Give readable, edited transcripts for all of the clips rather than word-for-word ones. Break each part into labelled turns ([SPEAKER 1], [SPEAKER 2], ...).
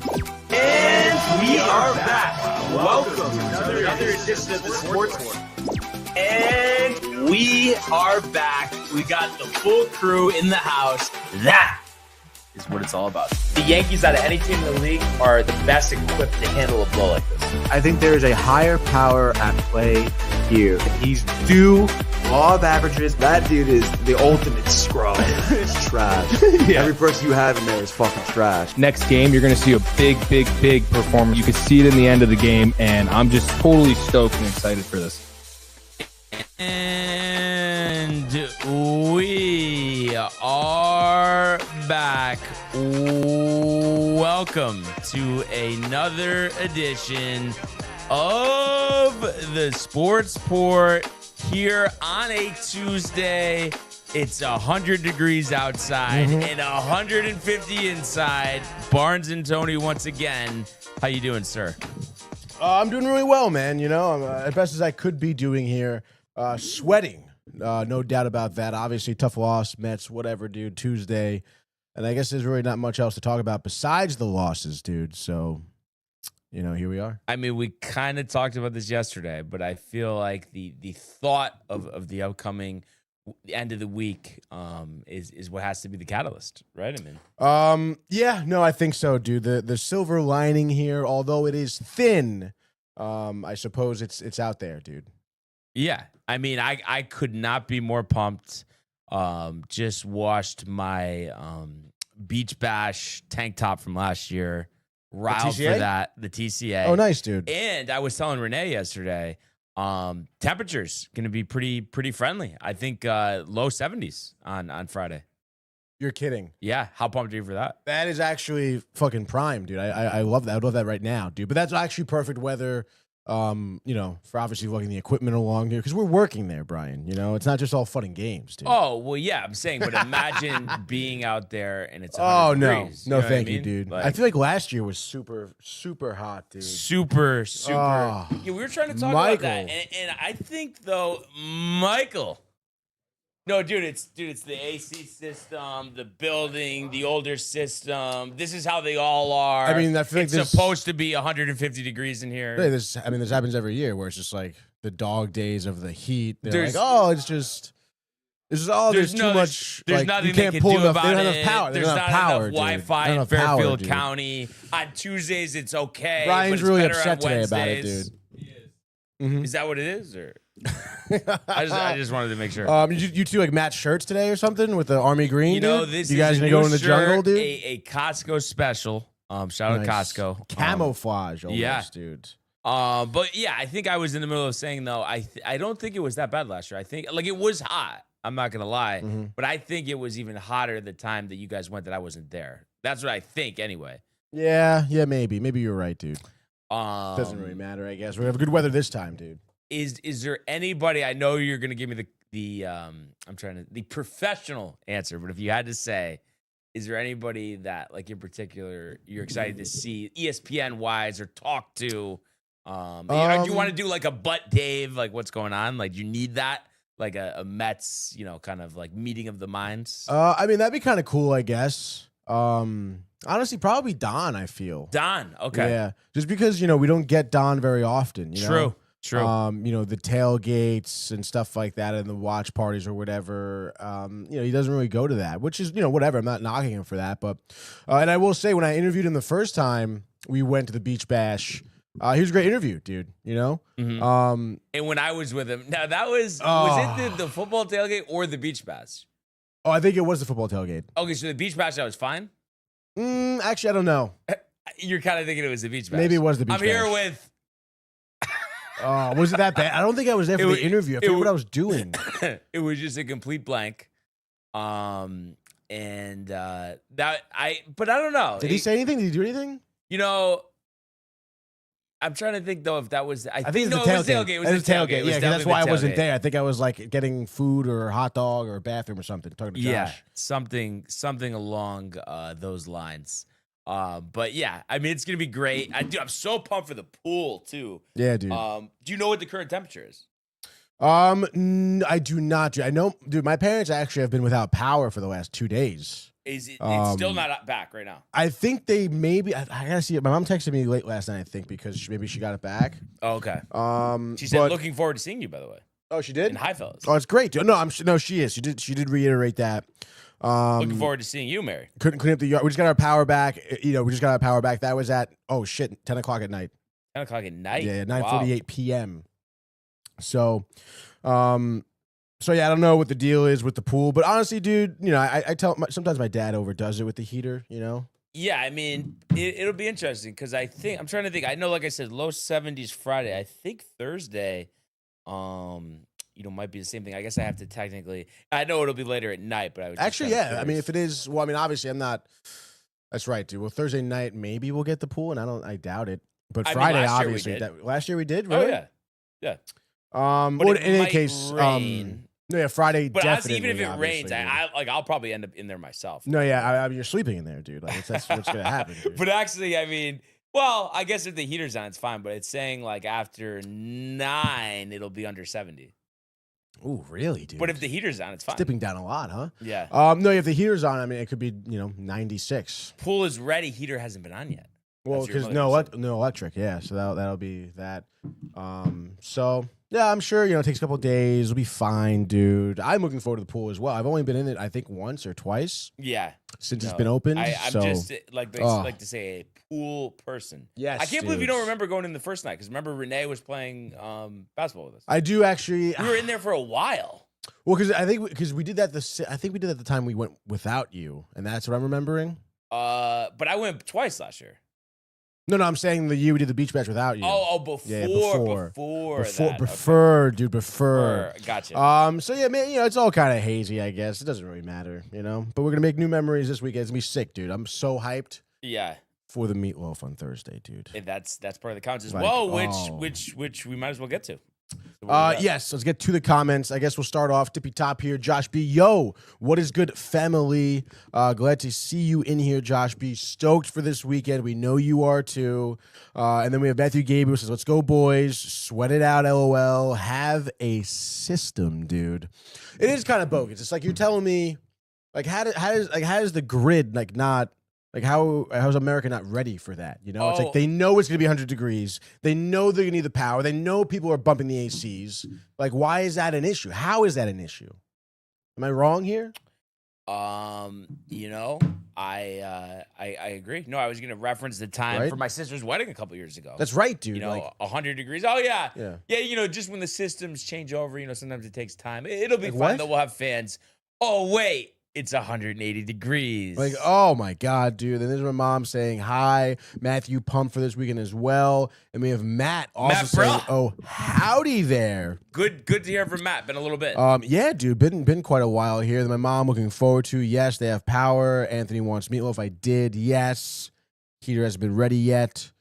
[SPEAKER 1] And we are back. Welcome to another edition of the Sportsport. And we are back. We got the full crew in the house. That is what it's all about. The Yankees, out of any team in the league, are the best equipped to handle a blow like this.
[SPEAKER 2] I think there is a higher power at play here. He's due law of averages. That dude is the ultimate scrub. It's trash. Yeah. Every person you have in there is fucking trash.
[SPEAKER 3] Next game, you're going to see a big performance. You can see it in the end of the game, and I'm just totally stoked and excited for this.
[SPEAKER 4] And we are back. Welcome to another edition of the Sportsport here on a Tuesday. It's 100 degrees outside and 150 inside. Barnes and Tony once again. How you doing, sir?
[SPEAKER 5] I'm doing really well, man. You know, I'm as best as I could be doing here. Sweating, no doubt about that. Obviously, tough loss, Mets, whatever, dude. Tuesday, and I guess there's really not much else to talk about besides the losses, dude. So, you know, here we are.
[SPEAKER 4] I mean, we kind of talked about this yesterday, but I feel like the thought of the upcoming end of the week is what has to be the catalyst, right? I mean,
[SPEAKER 5] yeah, no, I think so, dude. The silver lining here, although it is thin, I suppose it's out there, dude.
[SPEAKER 4] Yeah, I mean, I could not be more pumped. Just washed my Beach Bash tank top from last year. Riled for that, the TCA.
[SPEAKER 5] Oh, nice, dude.
[SPEAKER 4] And I was telling Renee yesterday, temperatures going to be pretty friendly. I think low 70s on Friday.
[SPEAKER 5] You're kidding.
[SPEAKER 4] Yeah, how pumped are you for that?
[SPEAKER 5] That is actually fucking prime, dude. I love that. I'd love that right now, dude. But that's actually perfect weather. You know, for obviously lugging the equipment along here because we're working there, Brian. You know, it's not just all fun and games, dude.
[SPEAKER 4] Oh well, yeah, I'm saying, but imagine being out there and it's 100
[SPEAKER 5] no,
[SPEAKER 4] degrees,
[SPEAKER 5] no,
[SPEAKER 4] you know
[SPEAKER 5] thank
[SPEAKER 4] what I
[SPEAKER 5] you,
[SPEAKER 4] mean?
[SPEAKER 5] dude.
[SPEAKER 4] Like,
[SPEAKER 5] I feel like last year was super hot, dude.
[SPEAKER 4] Super.
[SPEAKER 5] Oh.
[SPEAKER 4] Yeah, we were trying to talk about that, and I think though, Michael. No, dude, it's the AC system, the building, the older system. This is how they all are.
[SPEAKER 5] I mean, I feel like
[SPEAKER 4] it's supposed to be 150 degrees in here.
[SPEAKER 5] This happens every year where it's just like the dog days of the heat. They're like, oh, it's just too much.
[SPEAKER 4] There's
[SPEAKER 5] like,
[SPEAKER 4] nothing
[SPEAKER 5] you can't
[SPEAKER 4] they can
[SPEAKER 5] pull
[SPEAKER 4] do
[SPEAKER 5] enough.
[SPEAKER 4] about
[SPEAKER 5] They don't
[SPEAKER 4] it.
[SPEAKER 5] have power.
[SPEAKER 4] There's not enough Wi-Fi in Fairfield County. On Tuesdays, it's okay.
[SPEAKER 5] Brian's
[SPEAKER 4] but it's
[SPEAKER 5] really
[SPEAKER 4] better
[SPEAKER 5] upset
[SPEAKER 4] on
[SPEAKER 5] today about it,
[SPEAKER 4] Wednesdays.
[SPEAKER 5] dude.
[SPEAKER 4] Is that what it is, or? I just wanted to make sure.
[SPEAKER 5] You two like match shirts today or something with the army green?
[SPEAKER 4] You know,
[SPEAKER 5] dude?
[SPEAKER 4] this
[SPEAKER 5] you guys
[SPEAKER 4] is
[SPEAKER 5] gonna go in the jungle, dude?
[SPEAKER 4] A Costco special. Shout out Costco.
[SPEAKER 5] Camouflage, almost,
[SPEAKER 4] yeah,
[SPEAKER 5] dude.
[SPEAKER 4] But yeah, I think I was in the middle of saying though, I don't think it was that bad last year. I think like it was hot. I'm not gonna lie, but I think it was even hotter the time that you guys went that I wasn't there. That's what I think, anyway.
[SPEAKER 5] Yeah, maybe you're right, dude.
[SPEAKER 4] Doesn't
[SPEAKER 5] really matter, I guess. We have good weather this time, dude.
[SPEAKER 4] Is there anybody? I know you're gonna give me the professional answer, but if you had to say, is there anybody that like in particular you're excited to see ESPN wise or talk to? Do you want to do like a Butt Dave? Like what's going on? Like do you need that? Like a Mets, you know, kind of like meeting of the minds.
[SPEAKER 5] I mean that'd be kind of cool, I guess. Honestly, probably Don. I feel
[SPEAKER 4] Don. Okay.
[SPEAKER 5] Yeah, just because you know we don't get Don very often. You know?
[SPEAKER 4] True.
[SPEAKER 5] You know, the tailgates and stuff like that and the watch parties or whatever. You know, he doesn't really go to that, which is, you know, whatever. I'm not knocking him for that. But, and I will say, when I interviewed him the first time, we went to the Beach Bash. He was a great interview, dude, you know?
[SPEAKER 4] And when I was with him, now that was it the football tailgate or the Beach Bash?
[SPEAKER 5] Oh, I think it was the football tailgate.
[SPEAKER 4] Okay, so the Beach Bash, that was fine?
[SPEAKER 5] Actually, I don't know.
[SPEAKER 4] You're kind of thinking it was the Beach Bash.
[SPEAKER 5] Maybe it was the Beach Bash.
[SPEAKER 4] I'm here with...
[SPEAKER 5] Was it that bad? I don't think I was there for the interview. I forget what I was doing.
[SPEAKER 4] It was just a complete blank. But I don't know.
[SPEAKER 5] Did he say anything? Did he do anything?
[SPEAKER 4] You know, I'm trying to think though if that was.
[SPEAKER 5] I think it was the tailgate. It was the tailgate. Yeah, that's why I wasn't there. I think I was like getting food or a hot dog or a bathroom or something. Talking to Josh.
[SPEAKER 4] Yeah, something along those lines. But yeah, I mean, it's gonna be great. I'm so pumped for the pool too.
[SPEAKER 5] Yeah, dude.
[SPEAKER 4] Do you know what the current temperature is?
[SPEAKER 5] I do not. I know, dude. My parents actually have been without power for the last 2 days.
[SPEAKER 4] Is it? It's still not back right now.
[SPEAKER 5] I think they maybe. I gotta see it. My mom texted me late last night. I think because maybe she got it back.
[SPEAKER 4] Oh, okay. She said, "Looking forward to seeing you." By the way.
[SPEAKER 5] Oh, she did.
[SPEAKER 4] In High Fellas.
[SPEAKER 5] Oh, it's great. No, she is. She did reiterate that.
[SPEAKER 4] Looking forward to seeing you, Mary.
[SPEAKER 5] Couldn't clean up the yard. We just got our power back. We just got our power back. That was at 10 o'clock at night.
[SPEAKER 4] 10 o'clock at night.
[SPEAKER 5] Yeah, 9:48 p.m. So, yeah, I don't know what the deal is with the pool, but honestly, dude, I tell sometimes my dad overdoes it with the heater.
[SPEAKER 4] Yeah, I mean, it'll be interesting because I'm trying to think. I know, like I said, low 70s Friday. I think Thursday, might be the same thing. I guess I have to technically. I know it'll be later at night, but I would
[SPEAKER 5] actually, yeah. I mean, if it is, well, I mean, obviously, I'm not. That's right, dude. Well, Thursday night maybe we'll get the pool, and I doubt it. But Friday, obviously, last year we did. Really?
[SPEAKER 4] Oh yeah.
[SPEAKER 5] Well, in any case,
[SPEAKER 4] rain.
[SPEAKER 5] No, yeah, Friday.
[SPEAKER 4] But
[SPEAKER 5] definitely,
[SPEAKER 4] honestly, even if it rains, I'll probably end up in there myself.
[SPEAKER 5] No, yeah, I mean, you're sleeping in there, dude. Like that's what's gonna happen. Dude.
[SPEAKER 4] But actually, I mean, well, I guess if the heater's on, it's fine. But it's saying like after 9, it'll be under 70.
[SPEAKER 5] Ooh, really, dude?
[SPEAKER 4] But if the heater's on, it's fine.
[SPEAKER 5] It's dipping down a lot, huh?
[SPEAKER 4] Yeah.
[SPEAKER 5] No, if the heater's on, I mean, it could be 96.
[SPEAKER 4] Pool is ready. Heater hasn't been on yet.
[SPEAKER 5] Well, because no electric, yeah. So that'll be that. So yeah, I'm sure it takes a couple of days. It'll be fine, dude. I'm looking forward to the pool as well. I've only been in it, I think, once or twice.
[SPEAKER 4] Yeah.
[SPEAKER 5] Since it's been open.
[SPEAKER 4] I'm just like to say a pool person.
[SPEAKER 5] Yes,
[SPEAKER 4] I can't believe you don't remember going in the first night because remember Renee was playing basketball with us.
[SPEAKER 5] I do actually.
[SPEAKER 4] We were in there for a while.
[SPEAKER 5] Well, because we did that. I think we did that the time we went without you, and that's what I'm remembering.
[SPEAKER 4] But I went twice last year.
[SPEAKER 5] No, I'm saying the year we did the beach bash without you.
[SPEAKER 4] Before. That.
[SPEAKER 5] Prefer.
[SPEAKER 4] Gotcha.
[SPEAKER 5] So yeah, man, it's all kind of hazy, I guess. It doesn't really matter, But we're gonna make new memories this weekend. It's gonna be sick, dude. I'm so hyped.
[SPEAKER 4] Yeah.
[SPEAKER 5] For the meatloaf on Thursday, dude.
[SPEAKER 4] And that's part of the comments as well, which we might as well get to.
[SPEAKER 5] Yes, let's get to the comments. I guess we'll start off tippy top here. Josh B. Yo, what is good, family? Glad to see you in here, Josh B. Stoked for this weekend. We know you are too. And then we have Matthew Gabriel says, "Let's go, boys. Sweat it out, LOL. Have a system, dude." It is kind of bogus. It's like you're telling me, like, how does the grid not? Like, how's America not ready for that? It's like they know it's going to be 100 degrees. They know they're going to need the power. They know people are bumping the ACs. Like, why is that an issue? How is that an issue? Am I wrong here?
[SPEAKER 4] I agree. No, I was going to reference the time for my sister's wedding a couple years ago.
[SPEAKER 5] That's right, dude.
[SPEAKER 4] 100 degrees. Oh, yeah. Yeah, just when the systems change over, sometimes it takes time. It'll be fun, though. We'll have fans. Oh, wait. It's 180 degrees.
[SPEAKER 5] Like, oh my God, dude. And there's my mom saying hi. Matthew pumped for this weekend as well. And we have Matt also saying, "Oh, howdy there."
[SPEAKER 4] Good to hear from Matt. Been a little bit.
[SPEAKER 5] Yeah, dude. Been quite a while here. And my mom looking forward to. Yes, they have power. Anthony wants meatloaf. I did. Yes. Heater hasn't been ready yet.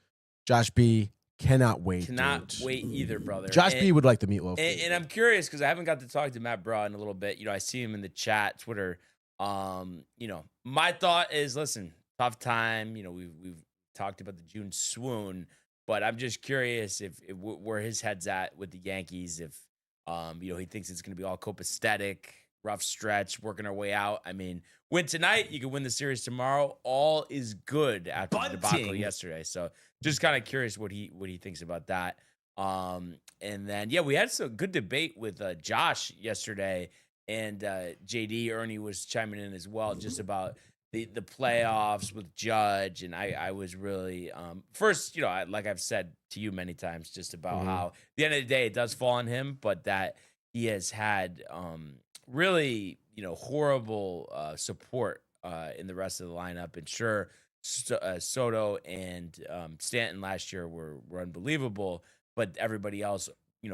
[SPEAKER 5] Josh B. Cannot wait.
[SPEAKER 4] Cannot wait either, brother.
[SPEAKER 5] Josh B. would like the meatloaf.
[SPEAKER 4] And I'm curious because I haven't got to talk to Matt Bra in a little bit. I see him in the chat, Twitter. My thought is, listen, tough time. We've talked about the June swoon, but I'm just curious if where his head's at with the Yankees. If he thinks it's going to be all copacetic, rough stretch, working our way out. I mean, win tonight, you can win the series tomorrow. All is good after the debacle yesterday. So just kind of curious what he thinks about that. And then we had some good debate with Josh yesterday. And JD Ernie was chiming in as well, just about the playoffs with Judge. And I was really first, like I've said to you many times, just about how at the end of the day it does fall on him, but that he has had really horrible support in the rest of the lineup. And sure, Soto and Stanton last year were unbelievable, but everybody else,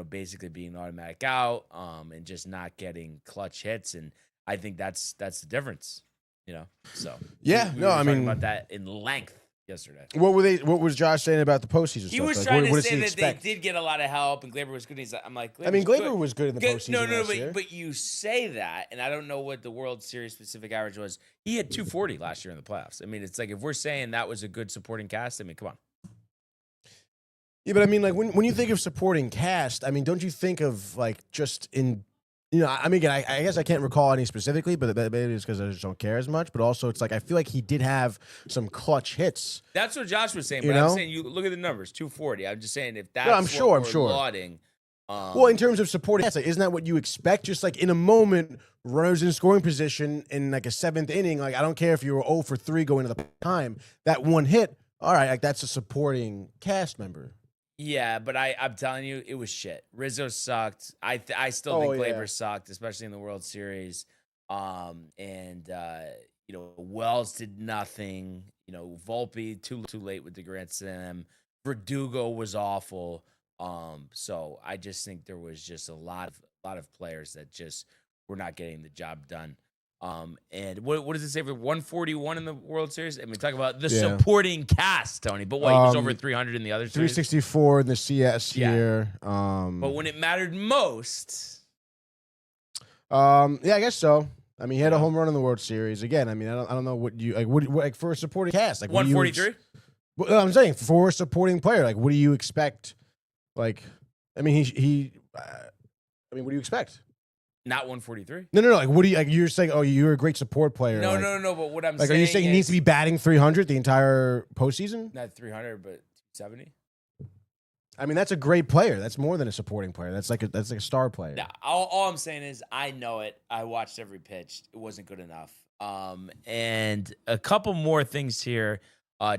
[SPEAKER 4] basically being automatic out, and just not getting clutch hits. And I think that's the difference, So
[SPEAKER 5] yeah,
[SPEAKER 4] we were talking about that in length yesterday.
[SPEAKER 5] What was Josh saying about the postseason?
[SPEAKER 4] He was trying to say that they did get a lot of help and Gleyber was good. I'm like,
[SPEAKER 5] Gleyber was good in the postseason.
[SPEAKER 4] No, but you say that, and I don't know what the World Series specific average was. He had 240 last year in the playoffs. I mean, it's like if we're saying that was a good supporting cast, I mean, come on.
[SPEAKER 5] Yeah, but I mean, like when you think of supporting cast, I mean, don't you think of like just in I mean, again, I guess I can't recall any specifically, but maybe it's because I just don't care as much. But also, it's like I feel like he did have some clutch hits.
[SPEAKER 4] That's what Josh was saying.
[SPEAKER 5] You
[SPEAKER 4] But I'm
[SPEAKER 5] know?
[SPEAKER 4] saying you look at the numbers, 240. I'm just saying if that's
[SPEAKER 5] I'm sure.
[SPEAKER 4] we're lauding.
[SPEAKER 5] Well, in terms of supporting, like, isn't that what you expect? Just like in a moment, runners in scoring position in like a 7th inning, like I don't care if you were 0 for 3 going to the time, that one hit, all right, like that's a supporting cast member.
[SPEAKER 4] Yeah, but I'm telling you, it was shit. Rizzo sucked. I still think Gleyber sucked, especially in the World Series. Wells did nothing. Volpe too late with the grand slam. Verdugo was awful. So I just think there was just a lot of players that just were not getting the job done. And what does it say for 141 in the World Series? I mean, talk about the supporting cast, Tony. But what, he was over 300 in the other series?
[SPEAKER 5] 364 in the CS year.
[SPEAKER 4] But when it mattered most,
[SPEAKER 5] I guess so. I mean, he had a home run in the World Series. Again, I mean, I don't know what you like for a supporting cast. Like
[SPEAKER 4] 143.
[SPEAKER 5] I'm saying for a supporting player, like what do you expect? Like, I mean, what do you expect?
[SPEAKER 4] Not 143.
[SPEAKER 5] No. Like, what do you like? You're saying, oh, you're a great support player.
[SPEAKER 4] No. But what I'm saying,
[SPEAKER 5] are you saying he needs to be batting 300 the entire postseason?
[SPEAKER 4] Not 300, but 270.
[SPEAKER 5] I mean, that's a great player. That's more than a supporting player. That's like a star player.
[SPEAKER 4] Yeah, all I'm saying is I know it. I watched every pitch. It wasn't good enough. And a couple more things here.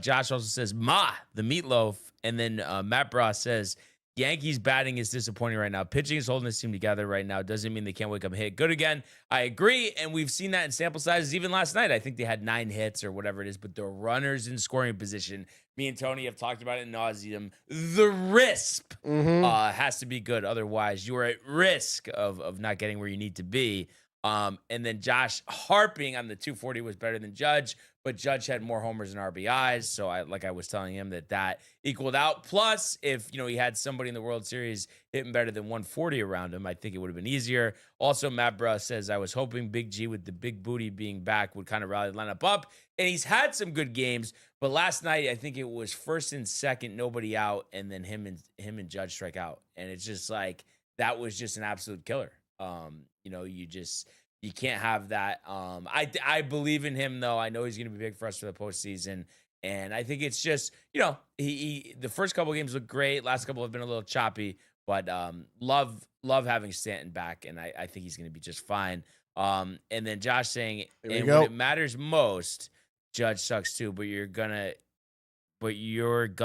[SPEAKER 4] Josh also says, the meatloaf. And then Matt Bra says, Yankees batting is disappointing right now. Pitching is holding this team together right now. Doesn't mean they can't wake up and hit good again. I agree, and we've seen that in sample sizes. Even last night, I think they had 9 hits or whatever it is, but the runners in scoring position, me and Tony have talked about it in nauseum. The RISP has to be good. Otherwise, you are at risk of not getting where you need to be. And then Josh harping on the 240 was better than Judge, but Judge had more homers and RBIs. So I was telling him that equaled out. Plus, if he had somebody in the World Series hitting better than 140 around him, I think it would have been easier. Also, Matt Bruh says, I was hoping Big G with the big booty being back would kind of rally the lineup up. And he's had some good games, but last night I think it was first and second, nobody out, and then him and Judge strike out. And it's just like that was just an absolute killer. You can't have that. I believe in him though. I know he's going to be big for us for the postseason, and I think it's just he the first couple of games look great. Last couple have been a little choppy, but love having Stanton back, and I think he's going to be just fine. And then Josh saying, when it matters most, Judge sucks too, but your gun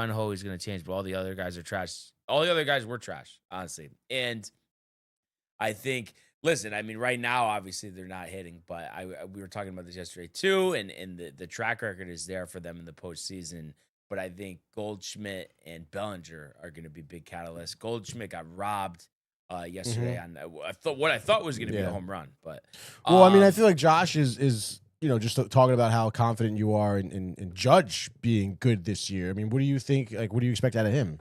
[SPEAKER 4] ho is going to change. But all the other guys are trash. All the other guys were trash, honestly, and I think. Listen, I mean, right now, obviously, they're not hitting, but we were talking about this yesterday, too, and the track record is there for them in the postseason. But I think Goldschmidt and Bellinger are going to be big catalysts. Goldschmidt got robbed yesterday on what I thought was going to be a home run. But
[SPEAKER 5] well, I mean, I feel like Josh is just talking about how confident you are in Judge being good this year. I mean, what do you think? Like, what do you expect out of him?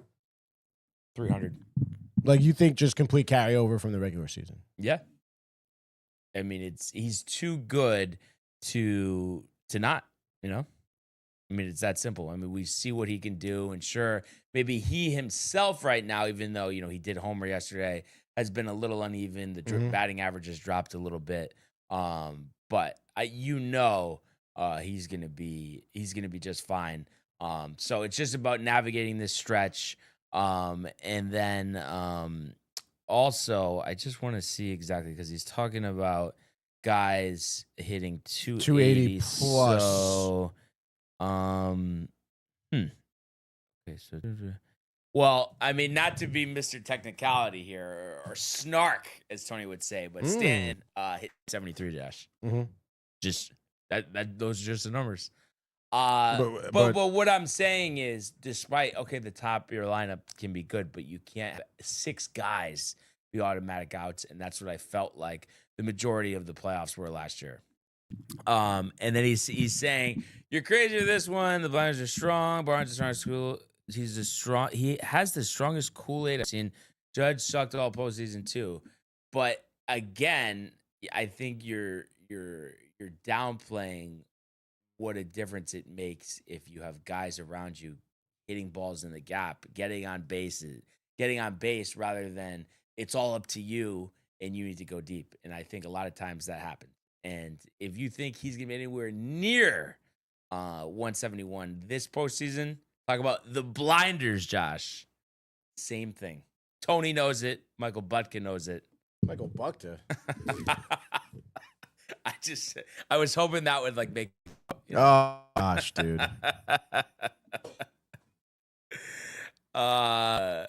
[SPEAKER 4] 300.
[SPEAKER 5] Like, you think just complete carryover from the regular season?
[SPEAKER 4] Yeah. I mean, he's too good to not, I mean, it's that simple. I mean, we see what he can do, and sure, maybe he himself right now, even though, he did homer yesterday, has been a little uneven. The batting average has dropped a little bit. But he's going to be just fine. So it's just about navigating this stretch. And then also, I just want to see exactly because he's talking about guys hitting 280
[SPEAKER 5] plus.
[SPEAKER 4] So, okay, so well, I mean, not to be Mr. Technicality here or snark, as Tony would say, but Stanton hit 73, Josh. Just that those are just the numbers. But what I'm saying is, despite the top of your lineup can be good, but you can't have 6 guys be automatic outs, and that's what I felt like the majority of the playoffs were last year. And then he's saying you're crazy with this one. The Blinders are strong. Barnes is strong. He has the strongest Kool-Aid I've seen. Judge sucked all postseason too, but again, I think you're downplaying what a difference it makes if you have guys around you hitting balls in the gap, getting on base rather than it's all up to you and you need to go deep. And I think a lot of times that happens. And if you think he's going to be anywhere near 171 this postseason, talk about the blinders, Josh. Same thing. Tony knows it. Michael Butkin knows it.
[SPEAKER 5] Michael Buckta.
[SPEAKER 4] I was hoping that would like make.
[SPEAKER 5] Oh gosh, dude.
[SPEAKER 4] And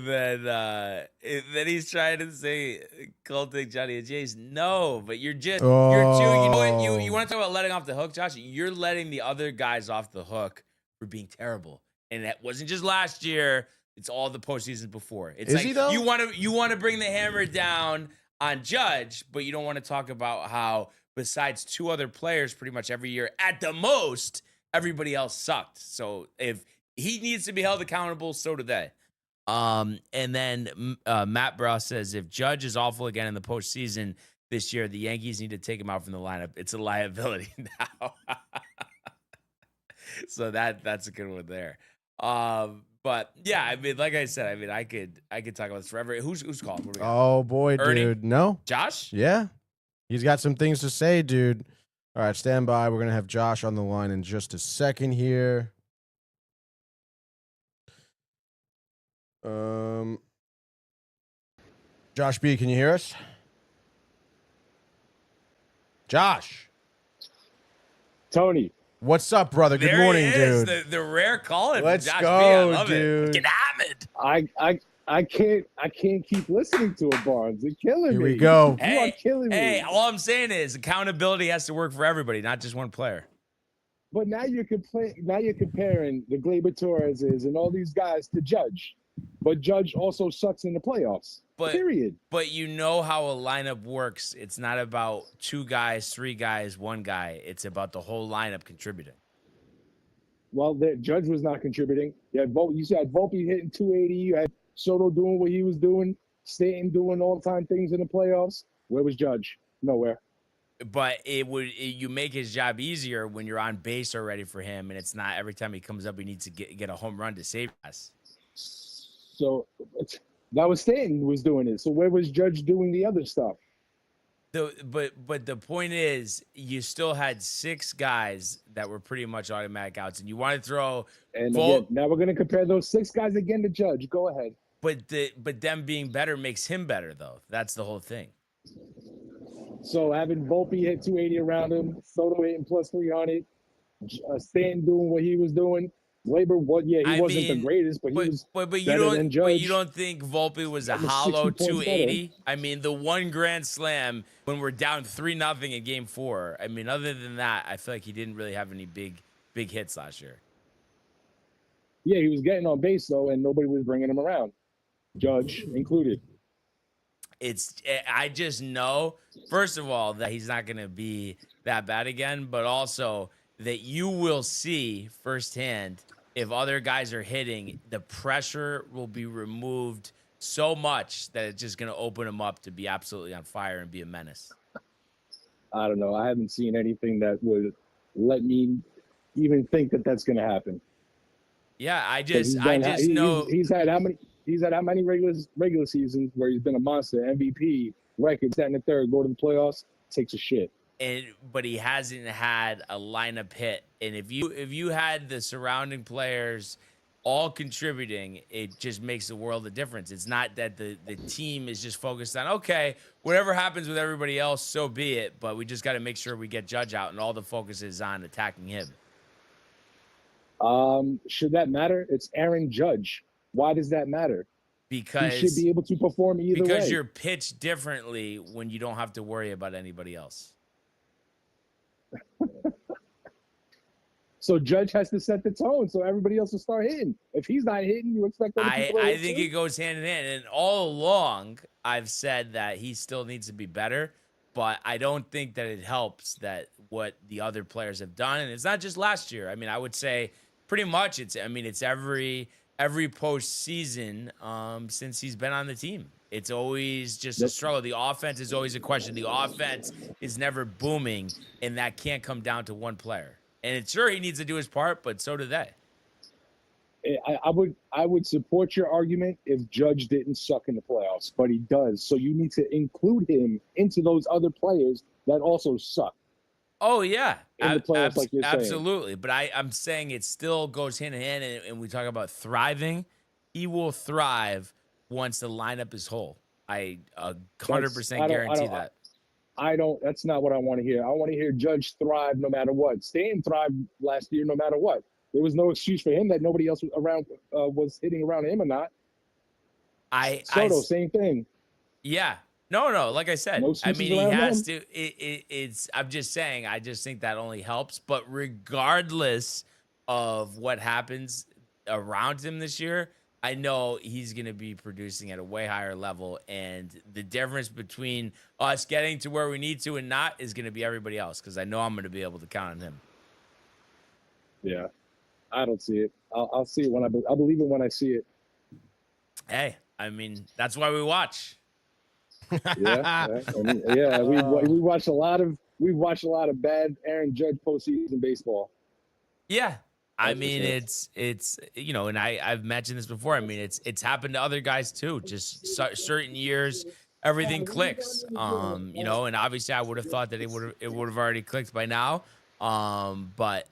[SPEAKER 4] then he's trying to say culting Johnny and Jace. No, but you're too. You know what? You want to talk about letting off the hook, Josh? You're letting the other guys off the hook for being terrible, and that wasn't just last year. It's all the postseasons before. It's
[SPEAKER 5] Is he though?
[SPEAKER 4] you want to bring the hammer down on Judge, but you don't want to talk about how besides two other players, pretty much every year at the most, everybody else sucked. So if he needs to be held accountable, so do they. And then Matt Brow says if Judge is awful again in the postseason this year, the Yankees need to take him out from the lineup. It's a liability now. So that's a good one there. But yeah, I mean, like I said, I mean, I could talk about this forever. Who's calling? What do we got?
[SPEAKER 5] Oh boy,
[SPEAKER 4] Ernie?
[SPEAKER 5] dude. No.
[SPEAKER 4] Josh?
[SPEAKER 5] Yeah. He's got some things to say, dude. All right, stand by. We're gonna have Josh on the line in just a second here. Josh B, can you hear us? Josh.
[SPEAKER 6] Tony.
[SPEAKER 5] What's up, brother? Good
[SPEAKER 4] There
[SPEAKER 5] morning,
[SPEAKER 4] he is,
[SPEAKER 5] dude.
[SPEAKER 4] the rare call in.
[SPEAKER 5] Let's
[SPEAKER 4] Josh
[SPEAKER 5] go,
[SPEAKER 4] B. I love
[SPEAKER 5] dude.
[SPEAKER 4] it. Get hammered.
[SPEAKER 6] I can't keep listening to it, Barnes. You're killing
[SPEAKER 5] Here
[SPEAKER 6] me.
[SPEAKER 5] we go.
[SPEAKER 6] You are killing me.
[SPEAKER 4] Hey, all I'm saying is accountability has to work for everybody, not just one player.
[SPEAKER 6] But now you're comparing the Gleyber Torreses and all these guys to Judge. But Judge also sucks in the playoffs. Period.
[SPEAKER 4] But you know how a lineup works. It's not about two guys, three guys, one guy. It's about the whole lineup contributing.
[SPEAKER 6] Well, the Judge was not contributing. You had Volpe hitting 280. You had Soto doing what he was doing. Stanton doing all-time things in the playoffs. Where was Judge? Nowhere.
[SPEAKER 4] But you make his job easier when you're on base already for him, and it's not every time he comes up he needs to get a home run to save us.
[SPEAKER 6] So that was Stanton was doing it. So where was Judge doing the other stuff?
[SPEAKER 4] But the point is, you still had six guys that were pretty much automatic outs, and you want to throw.
[SPEAKER 6] And again, now we're going to compare those six guys again to Judge. Go ahead.
[SPEAKER 4] But them being better makes him better, though. That's the whole thing.
[SPEAKER 6] So having Volpe hit 280 around him, Soto hitting plus 300, Stanton doing what he was doing. Gleyber, he wasn't the greatest, but he was better than Judge.
[SPEAKER 4] But you don't think Volpe was a hollow 280? I mean, the one grand slam when we're down 3-0 in Game 4. I mean, other than that, I feel like he didn't really have any big hits last year.
[SPEAKER 6] Yeah, he was getting on base though, and nobody was bringing him around, Judge included.
[SPEAKER 4] I just know, first of all, that he's not going to be that bad again, but also that you will see firsthand if other guys are hitting, the pressure will be removed so much that it's just going to open him up to be absolutely on fire and be a menace.
[SPEAKER 6] I don't know. I haven't seen anything that would let me even think that that's going to happen.
[SPEAKER 4] Yeah, I just know
[SPEAKER 6] he's had how many regular seasons where he's been a monster, MVP, record, that and the third, go to the playoffs, takes a shit.
[SPEAKER 4] But he hasn't had a lineup hit. And if you had the surrounding players all contributing, it just makes the world a difference. It's not that the team is just focused on, okay, whatever happens with everybody else, so be it. But we just got to make sure we get Judge out, and all the focus is on attacking him.
[SPEAKER 6] Should that matter? It's Aaron Judge. Why does that matter?
[SPEAKER 4] Because
[SPEAKER 6] he should be able to perform either way.
[SPEAKER 4] Because you're pitched differently when you don't have to worry about anybody else.
[SPEAKER 6] So Judge has to set the tone so everybody else will start hitting. If he's not hitting, you expect other people to hit.
[SPEAKER 4] I think it goes hand in hand. And all along, I've said that he still needs to be better, but I don't think that it helps that what the other players have done. And it's not just last year. I mean, I would say pretty much it's every postseason since he's been on the team. It's always just a struggle. The offense is always a question. The offense is never booming, and that can't come down to one player. And it's sure he needs to do his part, but so do they.
[SPEAKER 6] I would support your argument if Judge didn't suck in the playoffs, but he does. So you need to include him into those other players that also suck.
[SPEAKER 4] Oh yeah,
[SPEAKER 6] in the playoffs, like you're
[SPEAKER 4] absolutely. But I'm saying it still goes hand in hand, and we talk about thriving. He will thrive once the lineup is whole. I 100% guarantee that.
[SPEAKER 6] That's not what I want to hear. I want to hear Judge thrive no matter what. Stanton thrived last year no matter what. There was no excuse for him that nobody else around was hitting around him or not. Soto, same thing.
[SPEAKER 4] Yeah. No. Like I said,
[SPEAKER 6] no
[SPEAKER 4] I mean, he has to. It's. I'm just saying. I just think that only helps. But regardless of what happens around him this year, I know he's going to be producing at a way higher level. And the difference between us getting to where we need to and not is going to be everybody else. Because I know I'm going to be able to count on him.
[SPEAKER 6] Yeah, I don't see it. I'll see it when I believe it when I see it.
[SPEAKER 4] Hey, I mean, that's why we watch.
[SPEAKER 6] Yeah. We watched a lot of bad Aaron Judge postseason baseball.
[SPEAKER 4] Yeah. I mean, it's and I've mentioned this before. I mean, it's happened to other guys too. Just certain years, everything clicks. And obviously, I would have thought that it would have already clicked by now. But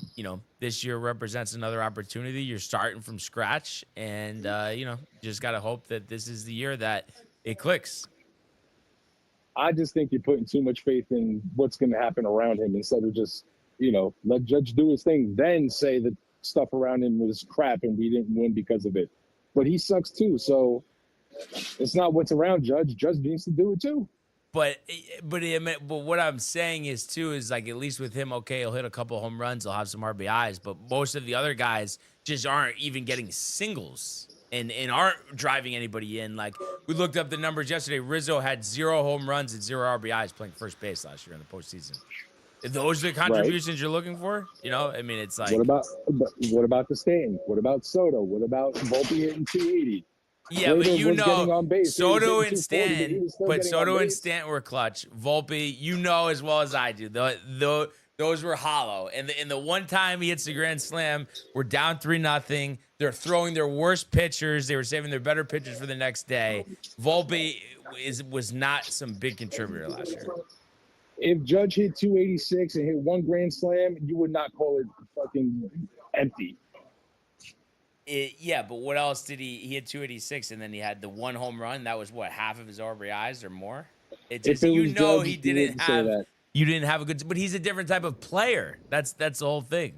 [SPEAKER 4] this year represents another opportunity. You're starting from scratch, and you just gotta hope that this is the year that it clicks.
[SPEAKER 6] I just think you're putting too much faith in what's going to happen around him instead of just let Judge do his thing, then say that stuff around him was crap and we didn't win because of it. But he sucks too, so it's not what's around Judge. Judge needs to do it too.
[SPEAKER 4] But what I'm saying is like, at least with him, okay, he'll hit a couple home runs, he'll have some RBIs, but most of the other guys just aren't even getting singles and aren't driving anybody in. Like, we looked up the numbers yesterday. Rizzo had 0 home runs and 0 RBIs playing first base last year in the postseason. If those are the contributions you're looking for, I mean, it's like,
[SPEAKER 6] what about the Stanton? What about Soto? What about Volpe hitting 280?
[SPEAKER 4] Yeah, but Soto and Stanton, Soto and Stanton were clutch. Volpe, as well as I do, those were hollow. And the one time he hits the grand slam, we're down 3-0. They're throwing their worst pitchers. They were saving their better pitchers for the next day. Volpe was not some big contributor last year.
[SPEAKER 6] If Judge hit 286 and hit 1 grand slam, you would not call it fucking empty.
[SPEAKER 4] Yeah, but what else did he hit 286 and then he had the 1 home run? That was what, half of his RBIs or more? He didn't have. You didn't have a good, but he's a different type of player. That's the whole thing.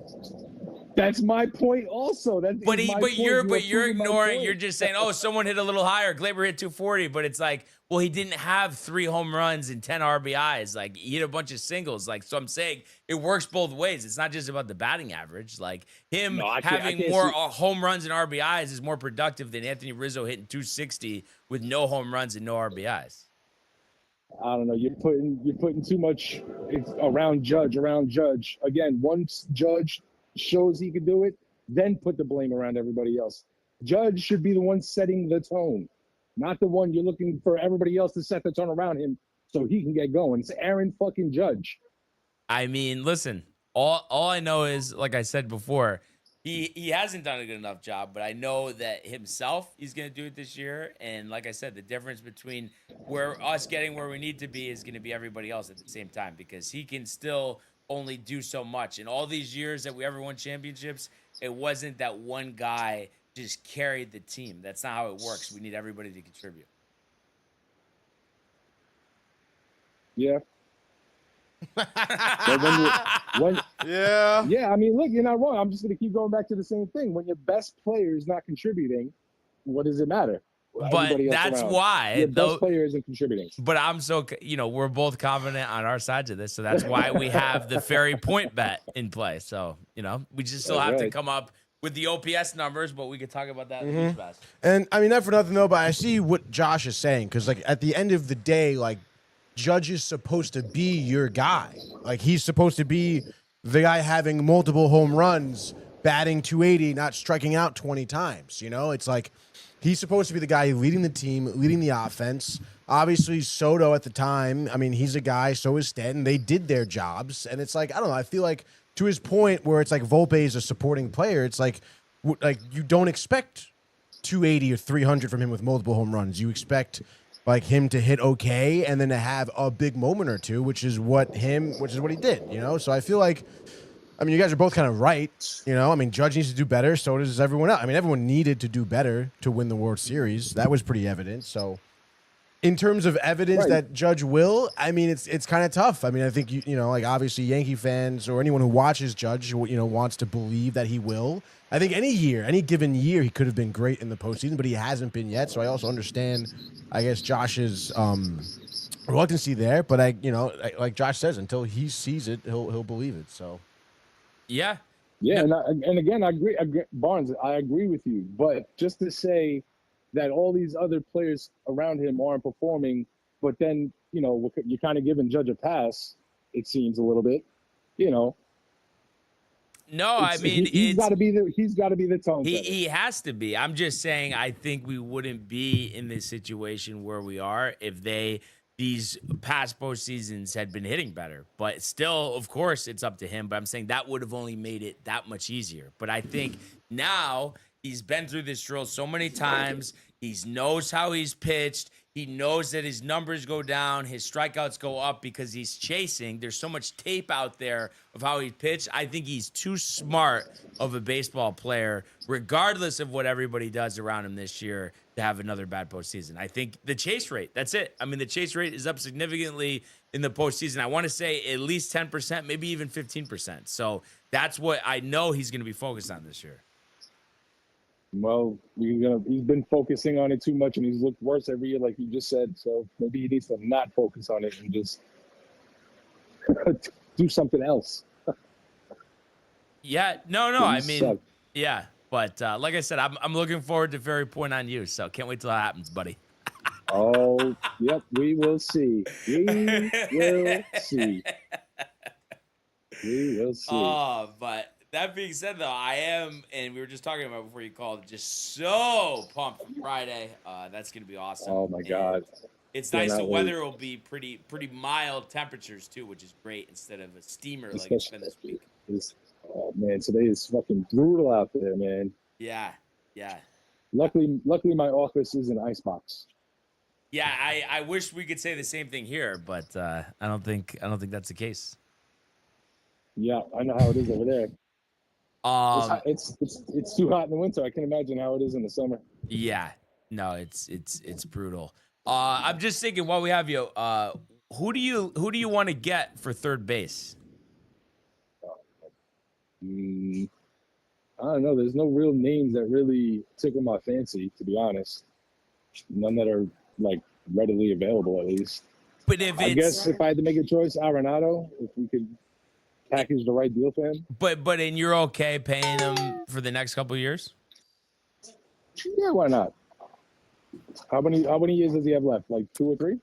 [SPEAKER 6] That's my point also.
[SPEAKER 4] But you're ignoring. You're just saying, oh, someone hit a little higher. Gleyber hit 240, but it's like, well, he didn't have 3 home runs and 10 RBIs. Like, he hit a bunch of singles. Like, so I'm saying it works both ways. It's not just about the batting average. Like, having more home runs and RBIs is more productive than Anthony Rizzo hitting 260 with no home runs and no RBIs.
[SPEAKER 6] I don't know. You're putting too much around Judge. Again, once Judge shows he can do it, then put the blame around everybody else. Judge should be the one setting the tone, not the one you're looking for everybody else to set the tone around him so he can get going. It's Aaron fucking Judge.
[SPEAKER 4] I mean, listen, all I know is, like I said before, he hasn't done a good enough job, but I know that himself, he's going to do it this year. And like I said, the difference between us getting where we need to be is going to be everybody else at the same time, because he can still only do so much. In all these years that we ever won championships, it wasn't that one guy just carried the team. That's not how it works. We need everybody to contribute.
[SPEAKER 6] Yeah.
[SPEAKER 2] Yeah.
[SPEAKER 6] I mean, look, you're not wrong. I'm just going to keep going back to the same thing. When your best player is not contributing, what does it matter?
[SPEAKER 4] But that's why
[SPEAKER 6] your best player isn't contributing.
[SPEAKER 4] But I'm so, we're both confident on our sides of this, so that's why we have the Ferry point bet in play. So, we just still have to come up with the OPS numbers, but we could talk about that in the best.
[SPEAKER 5] And I mean, not for nothing though, but I see what Josh is saying, because like at the end of the day, like, Judge is supposed to be your guy. Like, he's supposed to be the guy having multiple home runs, batting 280, not striking out 20 times. It's like he's supposed to be the guy leading the team, leading the offense. Obviously, Soto at the time, I mean, he's a guy, so is Stanton. They did their jobs. And it's like, I don't know, I feel like to his point where it's like Volpe is a supporting player, it's like like you don't expect 280 or 300 from him with multiple home runs. You expect like him to hit okay and then to have a big moment or two, which is what he did, you know? So I feel like, I mean, you guys are both kind of right, you know? I mean, Judge needs to do better, so does everyone else. I mean, everyone needed to do better to win the World Series. That was pretty evident. So in terms of evidence that Judge will, I mean, it's kind of tough. I mean, I think, you know, like obviously Yankee fans or anyone who watches Judge, you know, wants to believe that he will. I think any given year, he could have been great in the postseason, but he hasn't been yet. So I also understand, I guess, Josh's reluctancy there. But like Josh says, until he sees it, he'll believe it. So,
[SPEAKER 6] yeah. And again, I agree, Barnes. I agree with you. But just to say that all these other players around him aren't performing, but then you're kind of giving Judge a pass. It seems a little bit, you know.
[SPEAKER 4] No, I mean
[SPEAKER 6] he's got to be the tone.
[SPEAKER 4] He has to be. I'm just saying I think we wouldn't be in this situation where we are if these past postseasons had been hitting better. But still, of course, it's up to him. But I'm saying that would have only made it that much easier. But I think now he's been through this drill so many times. He knows how he's pitched. He knows that his numbers go down, his strikeouts go up because he's chasing. There's so much tape out there of how he pitched. I think he's too smart of a baseball player, regardless of what everybody does around him this year, to have another bad postseason. I think the chase rate, that's it. I mean, the chase rate is up significantly in the postseason. I want to say at least 10%, maybe even 15%. So that's what I know he's going to be focused on this year.
[SPEAKER 6] Well, he's been focusing on it too much, and he's looked worse every year, like you just said. So maybe he needs to not focus on it and just do something else.
[SPEAKER 4] Yeah, no. I mean, yeah, but like I said, I'm looking forward to Fairy Point on you. So can't wait till that happens, buddy.
[SPEAKER 6] Oh, yep, we will see. We will see. We will see.
[SPEAKER 4] Oh, but. That being said, though, I am, and we were just talking about before you called, just so pumped for Friday. That's going to be awesome.
[SPEAKER 6] Oh, my God.
[SPEAKER 4] It's nice. The weather will be pretty mild temperatures, too, which is great, instead of a steamer like it's been this week.
[SPEAKER 6] Oh, man, today is fucking brutal out there, man.
[SPEAKER 4] Yeah.
[SPEAKER 6] Luckily, my office is an icebox.
[SPEAKER 4] Yeah, I wish we could say the same thing here, but I don't think that's the case.
[SPEAKER 6] Yeah, I know how it is over there. It's too hot in the winter. I can imagine how it is in the summer.
[SPEAKER 4] Yeah, no, it's brutal. I'm just thinking while we have you, who do you want to get for third base?
[SPEAKER 6] I don't know. There's no real names that really tickle my fancy, to be honest. None that are like readily available, at least.
[SPEAKER 4] But
[SPEAKER 6] I guess if I had to make a choice, Arenado, if we could package the right deal for him.
[SPEAKER 4] But and you're okay paying him for the next couple of years?
[SPEAKER 6] Yeah, why not? How many years does he have left? Like 2 or 3?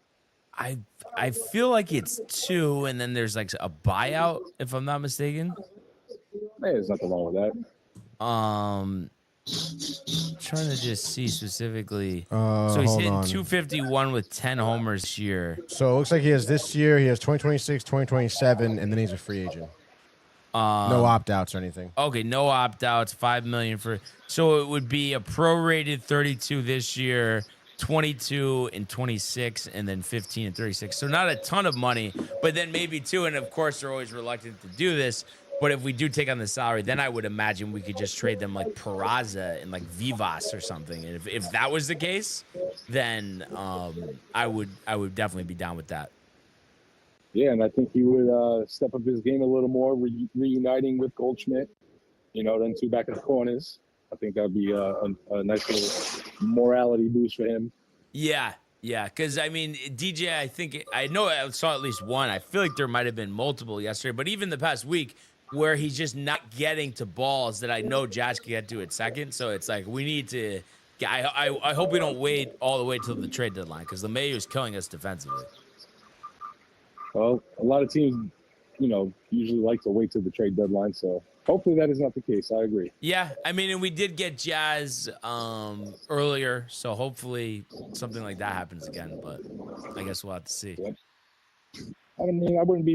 [SPEAKER 4] I feel like it's 2, and then there's like a buyout, if I'm not mistaken.
[SPEAKER 6] Hey, there's nothing wrong with that.
[SPEAKER 4] Trying to just see specifically. So he's hitting 251 with 10 homers this year.
[SPEAKER 5] So it looks like he has this year, he has 2026, 2027, and then he's a free agent. No opt-outs or anything.
[SPEAKER 4] Okay, no opt-outs, $5 million for. So it would be a prorated 32 this year, 22 and 26, and then 15 and 36. So not a ton of money, but then maybe 2. And of course, they're always reluctant to do this. But if we do take on the salary, then I would imagine we could just trade them like Peraza and like Vivas or something. And if that was the case, then I would definitely be down with that.
[SPEAKER 6] Yeah, and I think he would step up his game a little more, reuniting with Goldschmidt. Then 2 back in the corners. I think that would be a nice little morality boost for him.
[SPEAKER 4] Yeah, because, I mean, DJ, I know I saw at least one. I feel like there might have been multiple yesterday, but even the past week where he's just not getting to balls that I know Josh can get to at second. So it's like we need to – I hope we don't wait all the way till the trade deadline because LeMahieu is killing us defensively.
[SPEAKER 6] Well, a lot of teams, usually like to wait till the trade deadline, so hopefully that is not the case. I agree.
[SPEAKER 4] Yeah, I mean, and we did get Jazz earlier, so hopefully something like that happens again, but I guess we'll have to see.
[SPEAKER 6] Yep. I mean, I wouldn't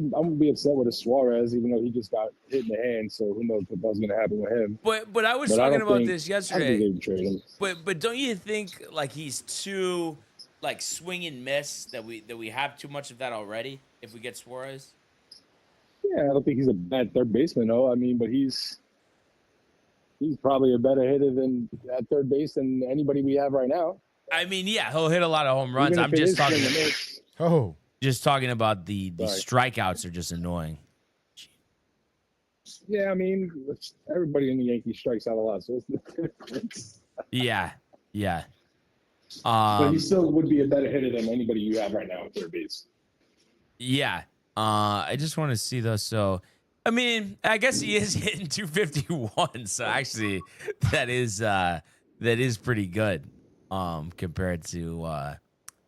[SPEAKER 6] be upset with a Suarez, even though he just got hit in the hand. So who knows what was going to happen with him?
[SPEAKER 4] But I was talking about this yesterday.
[SPEAKER 6] I think they would trade him.
[SPEAKER 4] But don't you think like he's too like swing and miss that we have too much of that already? If we get Suarez,
[SPEAKER 6] yeah, I don't think he's a bad third baseman, though. I mean, but he's probably a better hitter than at third base than anybody we have right now.
[SPEAKER 4] I mean, yeah, he'll hit a lot of home runs. I'm just talking. Just talking about the strikeouts are just annoying.
[SPEAKER 6] Yeah, I mean, everybody in the Yankees strikes out a lot, so it's
[SPEAKER 4] yeah.
[SPEAKER 6] But he still would be a better hitter than anybody you have right now at third base.
[SPEAKER 4] Yeah. I just want to see though. So, I mean, I guess he is hitting 251. So actually, that is pretty good. Compared to what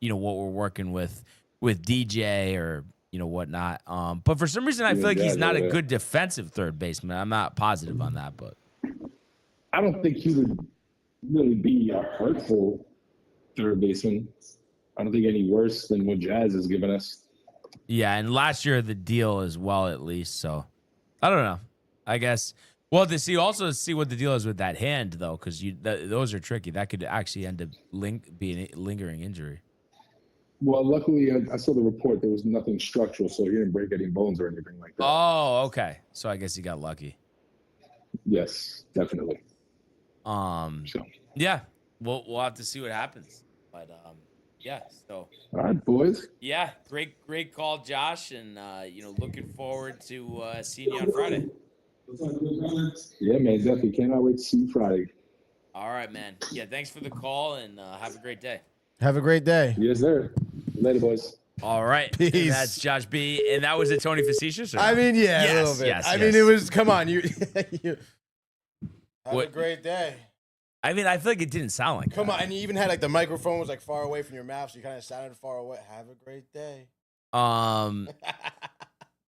[SPEAKER 4] we're working with DJ or whatnot. But for some reason I feel like he's not a good defensive third baseman. I'm not positive on that, but
[SPEAKER 6] I don't think he would really be a hurtful third baseman. I don't think any worse than what Jazz has given us.
[SPEAKER 4] Yeah, and last year the deal as well, at least. So I don't know. I guess we'll have to see what the deal is with that hand though, because those are tricky. That could actually end up being a lingering injury.
[SPEAKER 6] Well, luckily, I saw the report. There was nothing structural, so he didn't break any bones or anything like that.
[SPEAKER 4] Oh, okay. So I guess he got lucky.
[SPEAKER 6] Yes, definitely.
[SPEAKER 4] Yeah, we'll have to see what happens. But yeah. So.
[SPEAKER 6] All right, boys.
[SPEAKER 4] Yeah, great call, Josh, and looking forward to seeing you on Friday.
[SPEAKER 6] Yeah, man, definitely cannot wait to see you Friday.
[SPEAKER 4] All right, man. Yeah, thanks for the call, and have a great day.
[SPEAKER 5] Have a great day.
[SPEAKER 6] Yes, sir. Later, boys.
[SPEAKER 4] All right.
[SPEAKER 5] Peace.
[SPEAKER 4] And that's Josh B. And that was a Tony Facetious? Or no?
[SPEAKER 5] I mean, yeah, a little bit.
[SPEAKER 4] Yes,
[SPEAKER 5] I mean, it was, come on. You have a great day.
[SPEAKER 4] I mean, I feel like it didn't sound like
[SPEAKER 5] Come
[SPEAKER 4] that.
[SPEAKER 5] on. And you even had, like, the microphone was, like, far away from your mouth, so you kind of sounded far away. Have a great day.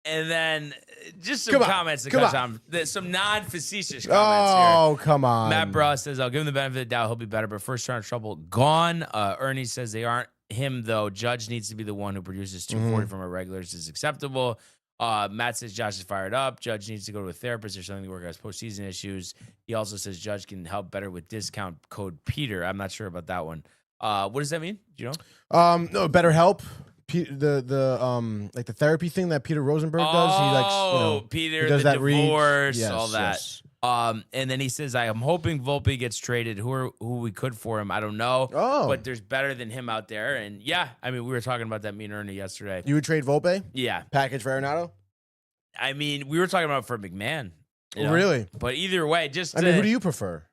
[SPEAKER 4] And then just some comments. Some non-facetious comments here.
[SPEAKER 5] Oh, come on.
[SPEAKER 4] Matt Bra says, I'll give him the benefit of the doubt. He'll be better, but first round trouble gone. Ernie says they aren't him, though. Judge needs to be the one who produces 240 from our regulars is acceptable. Matt says Josh is fired up. Judge needs to go to a therapist or something to work out his postseason issues. He also says Judge can help better with discount code Peter. I'm not sure about that one. What does that mean? Do you know?
[SPEAKER 5] No, BetterHelp. Like the therapy thing that Peter Rosenberg does.
[SPEAKER 4] Peter,
[SPEAKER 5] he does
[SPEAKER 4] the
[SPEAKER 5] that
[SPEAKER 4] divorce,
[SPEAKER 5] yes,
[SPEAKER 4] all that.
[SPEAKER 5] Yes.
[SPEAKER 4] And then he says, I am hoping Volpe gets traded. Who we could for him, I don't know. But there's better than him out there. And yeah, I mean, we were talking about that, me and Ernie, yesterday.
[SPEAKER 5] You would trade Volpe?
[SPEAKER 4] Yeah.
[SPEAKER 5] Package for Arenado?
[SPEAKER 4] I mean, we were talking about for McMahon.
[SPEAKER 5] Really?
[SPEAKER 4] But either way,
[SPEAKER 5] I mean, who do you prefer?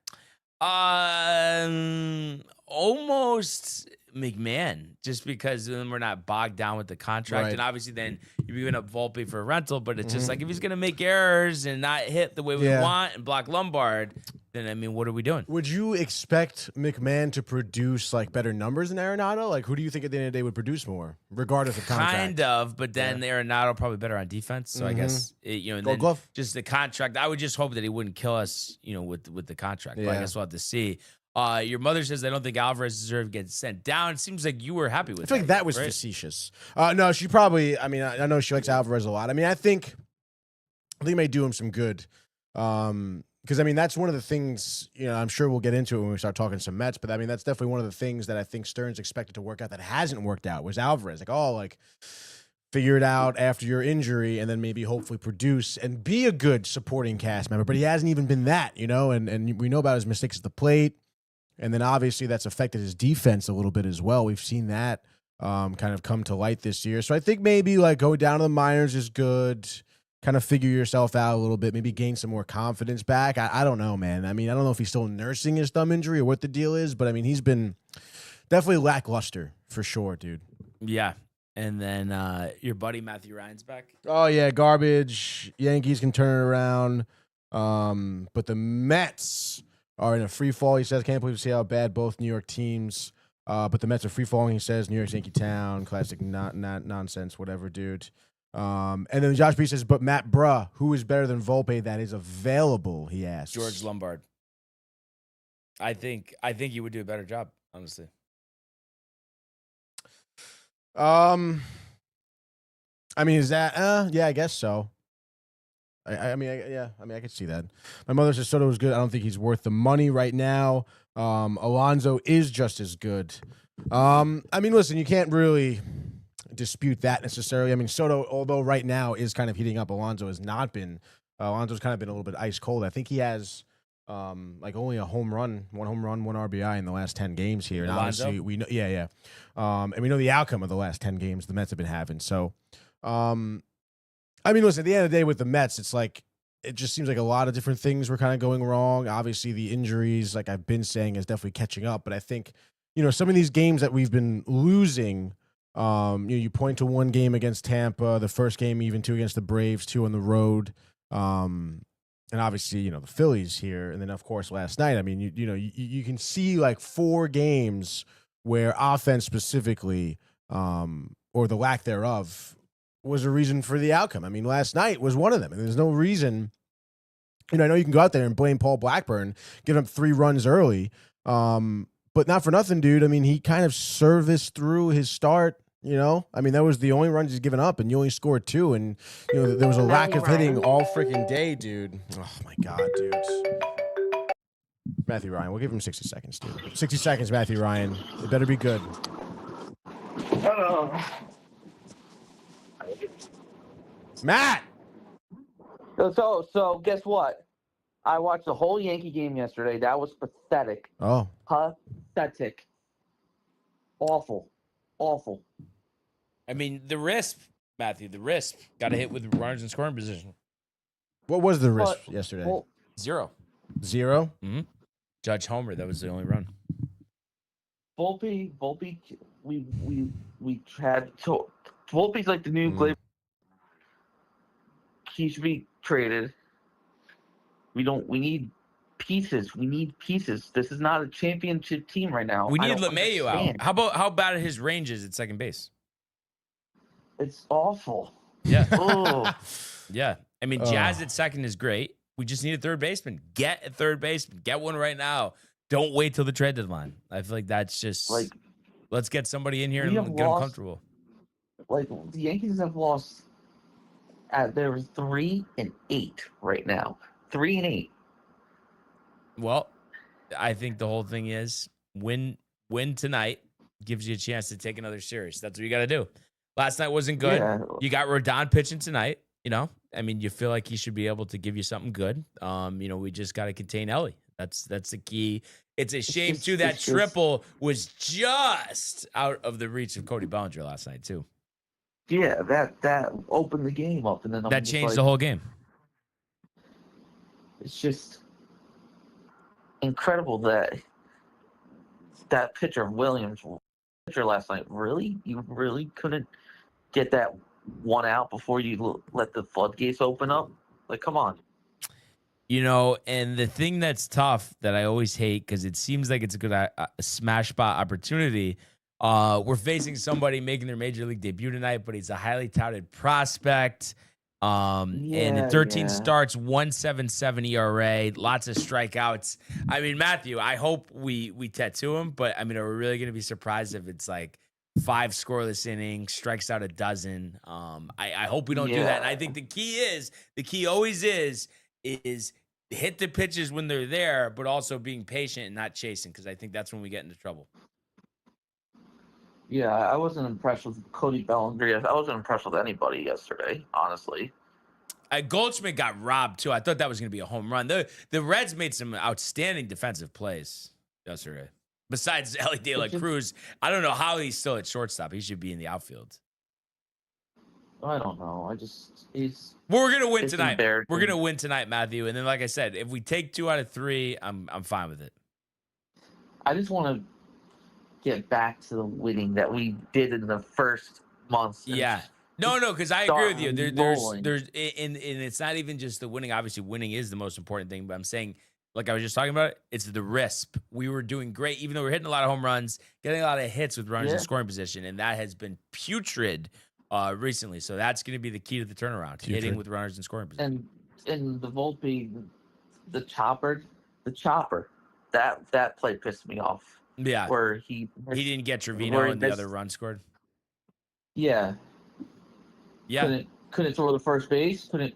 [SPEAKER 4] Almost McMahon, just because then we're not bogged down with the contract,
[SPEAKER 5] right.
[SPEAKER 4] And obviously then you're giving up Volpe for a rental, but it's just like if he's gonna make errors and not hit the way we want and block Lombard, then I mean, what are we doing?
[SPEAKER 5] Would you expect McMahon to produce like better numbers than Arenado? Like, who do you think at the end of the day would produce more, regardless of contract?
[SPEAKER 4] Kind of, but then Arenado probably better on defense. So I guess and then
[SPEAKER 5] glove.
[SPEAKER 4] Just the contract. I would just hope that he wouldn't kill us, with the contract. But I guess we'll have to see. Your mother says, I don't think Alvarez deserved to get sent down. It seems like you were happy with that.
[SPEAKER 5] I feel like that was facetious. No, she probably, I mean, I know she likes Alvarez a lot. I mean, I think it may do him some good. Because, I mean, that's one of the things, I'm sure we'll get into it when we start talking some Mets, but I mean, that's definitely one of the things that I think Stearns expected to work out that hasn't worked out was Alvarez. Figure it out after your injury and then maybe hopefully produce and be a good supporting cast member. But he hasn't even been that, and we know about his mistakes at the plate. And then obviously that's affected his defense a little bit as well. We've seen that kind of come to light this year. So I think maybe go down to the minors is good, kind of figure yourself out a little bit, maybe gain some more confidence back. I don't know, man. I mean, I don't know if he's still nursing his thumb injury or what the deal is, but I mean, he's been definitely lackluster for sure, dude.
[SPEAKER 4] Yeah. And then your buddy Matthew Ryan's back.
[SPEAKER 5] Oh, yeah, garbage. Yankees can turn it around. But the Mets are in a free fall, he says. Can't believe to see how bad both New York teams. But the Mets are free falling, he says. New York's Yankee Town, classic not nonsense, whatever, dude. And then Josh B says, but Matt Bruh, who is better than Volpe that is available, he asks.
[SPEAKER 4] George Lombard. I think he would do a better job, honestly.
[SPEAKER 5] I mean, is that? Yeah, I guess so. I mean, I could see that. My mother says Soto is good. I don't think he's worth the money right now. Alonso is just as good. I mean, listen, you can't really dispute that necessarily. I mean, Soto, although right now is kind of heating up, Alonso has not been. Alonso's kind of been a little bit ice cold. I think he has like only one home run, one RBI in the last 10 games here. And
[SPEAKER 4] Alonso?
[SPEAKER 5] obviously we know, yeah. And we know the outcome of the last 10 games the Mets have been having. So, I mean, listen, at the end of the day with the Mets, it's like, it just seems like a lot of different things were kind of going wrong. Obviously, the injuries, like I've been saying, is definitely catching up. But I think, some of these games that we've been losing, you point to one game against Tampa, the first game even two against the Braves, two on the road. And obviously, the Phillies here. And then, of course, last night, I mean, you can see like 4 games where offense specifically, or the lack thereof, was a reason for the outcome. I mean, last night was one of them. And there's no reason, I know you can go out there and blame Paul Blackburn, give him 3 runs early. But not for nothing, dude. I mean, he kind of serviced through his start, I mean, that was the only runs he's given up, and you only scored 2. And, there was a lack of hitting all freaking day, dude. Oh, my God, dude. Matthew Ryan. We'll give him 60 seconds, dude. 60 seconds, Matthew Ryan. It better be good. Matt!
[SPEAKER 7] So guess what? I watched the whole Yankee game yesterday. That was pathetic.
[SPEAKER 5] Oh.
[SPEAKER 7] Pathetic. Awful.
[SPEAKER 4] I mean, the RISP, Matthew, got to hit with runners in scoring position.
[SPEAKER 5] What was the risk yesterday?
[SPEAKER 4] 0.
[SPEAKER 5] 0?
[SPEAKER 4] Mm-hmm. Judge Homer, that was the only run.
[SPEAKER 7] Volpe, we had to. Volpe's like the new Gleyber. He should be traded. We need pieces. This is not a championship team right now.
[SPEAKER 4] We need LeMahieu out. How about his range is at second base?
[SPEAKER 7] It's awful.
[SPEAKER 4] Yeah.
[SPEAKER 7] Oh.
[SPEAKER 4] Yeah. I mean, Jazz at second is great. We just need a third baseman. Get a third baseman. Get one right now. Don't wait till the trade deadline. I feel like that's just like, let's get somebody in here and get them comfortable.
[SPEAKER 7] Like the Yankees have lost. They're 3-8 right now. 3-8.
[SPEAKER 4] Well, I think the whole thing is win tonight gives you a chance to take another series. That's what you got to do. Last night wasn't good. Yeah. You got Rodon pitching tonight. I mean, you feel like he should be able to give you something good. We just got to contain Ellie. That's the key. It's a shame too that triple was just out of the reach of Cody Bellinger last night too.
[SPEAKER 7] Yeah, that opened the game up, and then
[SPEAKER 4] that changed the whole game.
[SPEAKER 7] It's just incredible that pitcher Williams last night. You really couldn't get that one out before you let the floodgates open up. Like, come on.
[SPEAKER 4] And the thing that's tough that I always hate because it seems like it's a good smash spot opportunity. We're facing somebody making their major league debut tonight, but he's a highly touted prospect. And in 13 starts, 1.77 ERA, lots of strikeouts. I mean, Matthew, I hope we tattoo him, but I mean, are we really going to be surprised if it's like 5 scoreless innings, strikes out a dozen? I hope we don't do that. And I think the key always is hit the pitches when they're there, but also being patient and not chasing, because I think that's when we get into trouble.
[SPEAKER 7] Yeah, I wasn't impressed with Cody Bellinger. I wasn't impressed with anybody yesterday, honestly.
[SPEAKER 4] Goldschmidt got robbed, too. I thought that was going to be a home run. The Reds made some outstanding defensive plays yesterday. Besides Ellie De La Cruz, I don't know how he's still at shortstop. He should be in the outfield.
[SPEAKER 7] I don't know.
[SPEAKER 4] We're going to win tonight. We're going to win tonight, Matthew. And then, like I said, if we take 2 out of 3, I'm fine with it.
[SPEAKER 7] I just want to get back to the winning that we did in the first month.
[SPEAKER 4] Yeah. No, because I agree with you. There's and it's not even just the winning. Obviously, winning is the most important thing. But I'm saying, like I was just talking about, it's the RISP. We were doing great, even though we're hitting a lot of home runs, getting a lot of hits with runners in scoring position, and that has been putrid recently. So that's going to be the key to the turnaround: hitting with runners in scoring position.
[SPEAKER 7] And the Volpe, the chopper, that play pissed me off.
[SPEAKER 4] Yeah,
[SPEAKER 7] where he
[SPEAKER 4] didn't get Trevino and the other run scored.
[SPEAKER 7] Yeah.
[SPEAKER 4] Yeah.
[SPEAKER 7] Couldn't throw the first base. Couldn't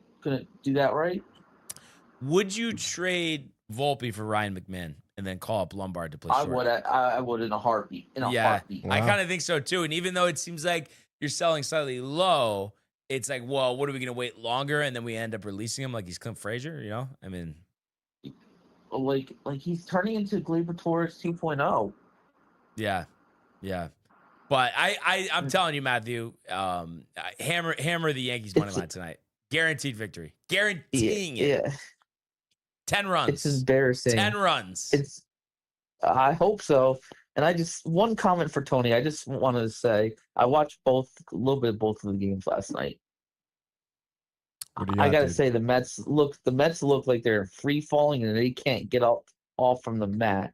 [SPEAKER 7] do that right.
[SPEAKER 4] Would you trade Volpe for Ryan McMahon and then call up Lombard to play short?
[SPEAKER 7] I would in a heartbeat. Heartbeat.
[SPEAKER 4] I kind of think so too. And even though it seems like you're selling slightly low, it's like, well, what are we going to wait longer? And then we end up releasing him like he's Clint Frazier, you know? I mean,
[SPEAKER 7] like he's turning into Gleyber Torres 2.0.
[SPEAKER 4] Yeah. But I'm telling you, Matthew, hammer the Yankees money line tonight. Guaranteed victory. Guaranteeing it.
[SPEAKER 7] Yeah.
[SPEAKER 4] 10 runs.
[SPEAKER 7] It's embarrassing.
[SPEAKER 4] 10 runs.
[SPEAKER 7] I hope so. And one comment for Tony. I just wanted to say I watched a little bit of both of the games last night. I gotta say the Mets look like they're free falling and they can't get off from the mat.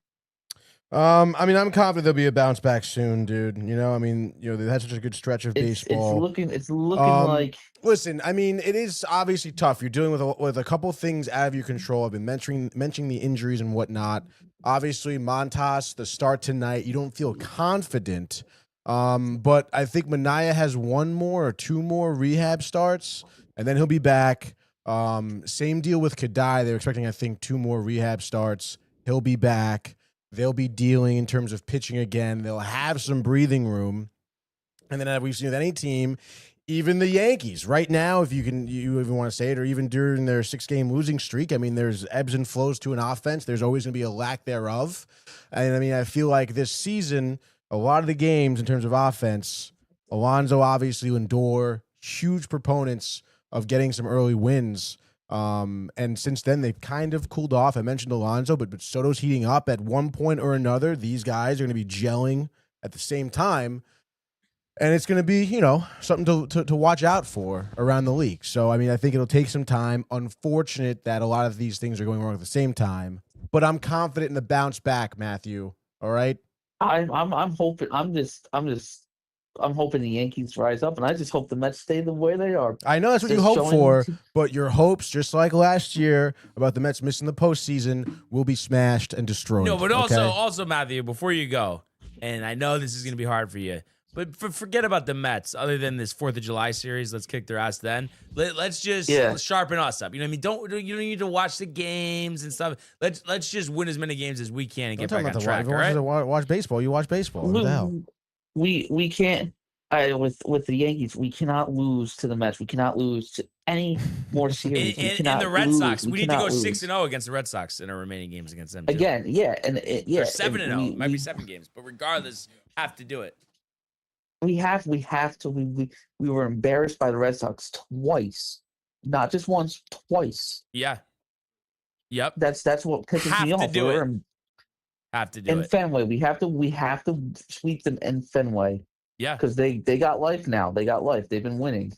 [SPEAKER 5] I mean, I'm confident there'll be a bounce back soon, dude. You know, I mean, they had such a good stretch of baseball.
[SPEAKER 7] It's looking like.
[SPEAKER 5] Listen, I mean, it is obviously tough. You're dealing with a couple things out of your control. I've been mentioning the injuries and whatnot. Obviously, Montas, the start tonight, you don't feel confident. But I think Minaya has one more or two more rehab starts, and then he'll be back. Same deal with Kadai. They're expecting, I think, 2 more rehab starts. He'll be back. They'll be dealing in terms of pitching again. They'll have some breathing room. And then we've seen with any team, even the Yankees, right now, if you even want to say it, or even during their 6-game losing streak, I mean, there's ebbs and flows to an offense. There's always going to be a lack thereof. And, I mean, I feel like this season, a lot of the games in terms of offense, Alonso, obviously, Lindor, huge proponents of getting some early wins. And since then, they've kind of cooled off. I mentioned Alonso, but Soto's heating up. At one point or another, these guys are going to be gelling at the same time. And it's going to be, something to watch out for around the league. So, I mean, I think it'll take some time. Unfortunate that a lot of these things are going wrong at the same time. But I'm confident in the bounce back, Matthew. All right? I'm
[SPEAKER 7] hoping. I'm hoping the Yankees rise up, and I just hope the Mets stay the way they are.
[SPEAKER 5] I know that's what you hope for, but your hopes, just like last year about the Mets missing the postseason, will be smashed and destroyed.
[SPEAKER 4] No, but also, Matthew, before you go, and I know this is going to be hard for you, but forget about the Mets. Other than this 4th of July series, let's kick their ass then. Let's just sharpen us up. You know what I mean? You don't need to watch the games and stuff. Let's just win as many games as we can and get back on track. All right?
[SPEAKER 5] Watch baseball. You watch baseball. What the hell?
[SPEAKER 7] We can't with the Yankees. We cannot lose to the Mets. We cannot lose to any more series.
[SPEAKER 4] In the Red Sox, we need to go 6-0 against the Red Sox in our remaining games against them too.
[SPEAKER 7] Again. Yeah, and
[SPEAKER 4] 7-0. Might be 7 games, but regardless, have to do it.
[SPEAKER 7] We have to. We were embarrassed by the Red Sox twice, not just once, twice.
[SPEAKER 4] Yeah. Yep.
[SPEAKER 7] That's what pisses me off.
[SPEAKER 4] Have to do it
[SPEAKER 7] in Fenway. We have to sweep them in Fenway.
[SPEAKER 4] Yeah,
[SPEAKER 7] because they got life now. They got life. They've been winning.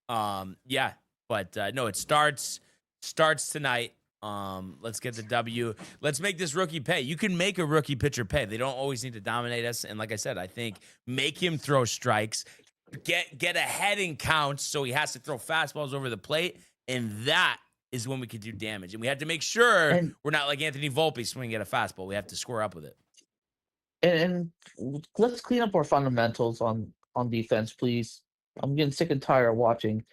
[SPEAKER 4] Yeah, but no, it starts tonight. Let's get the W. Let's make this rookie pay. You can make a rookie pitcher pay. They don't always need to dominate us. And like I said, I think make him throw strikes, get ahead in counts, so he has to throw fastballs over the plate, and that is when we could do damage. And we have to make sure we're not like Anthony Volpe swinging at a fastball. We have to square up with it.
[SPEAKER 7] And let's clean up our fundamentals on defense, please. I'm getting sick and tired of watching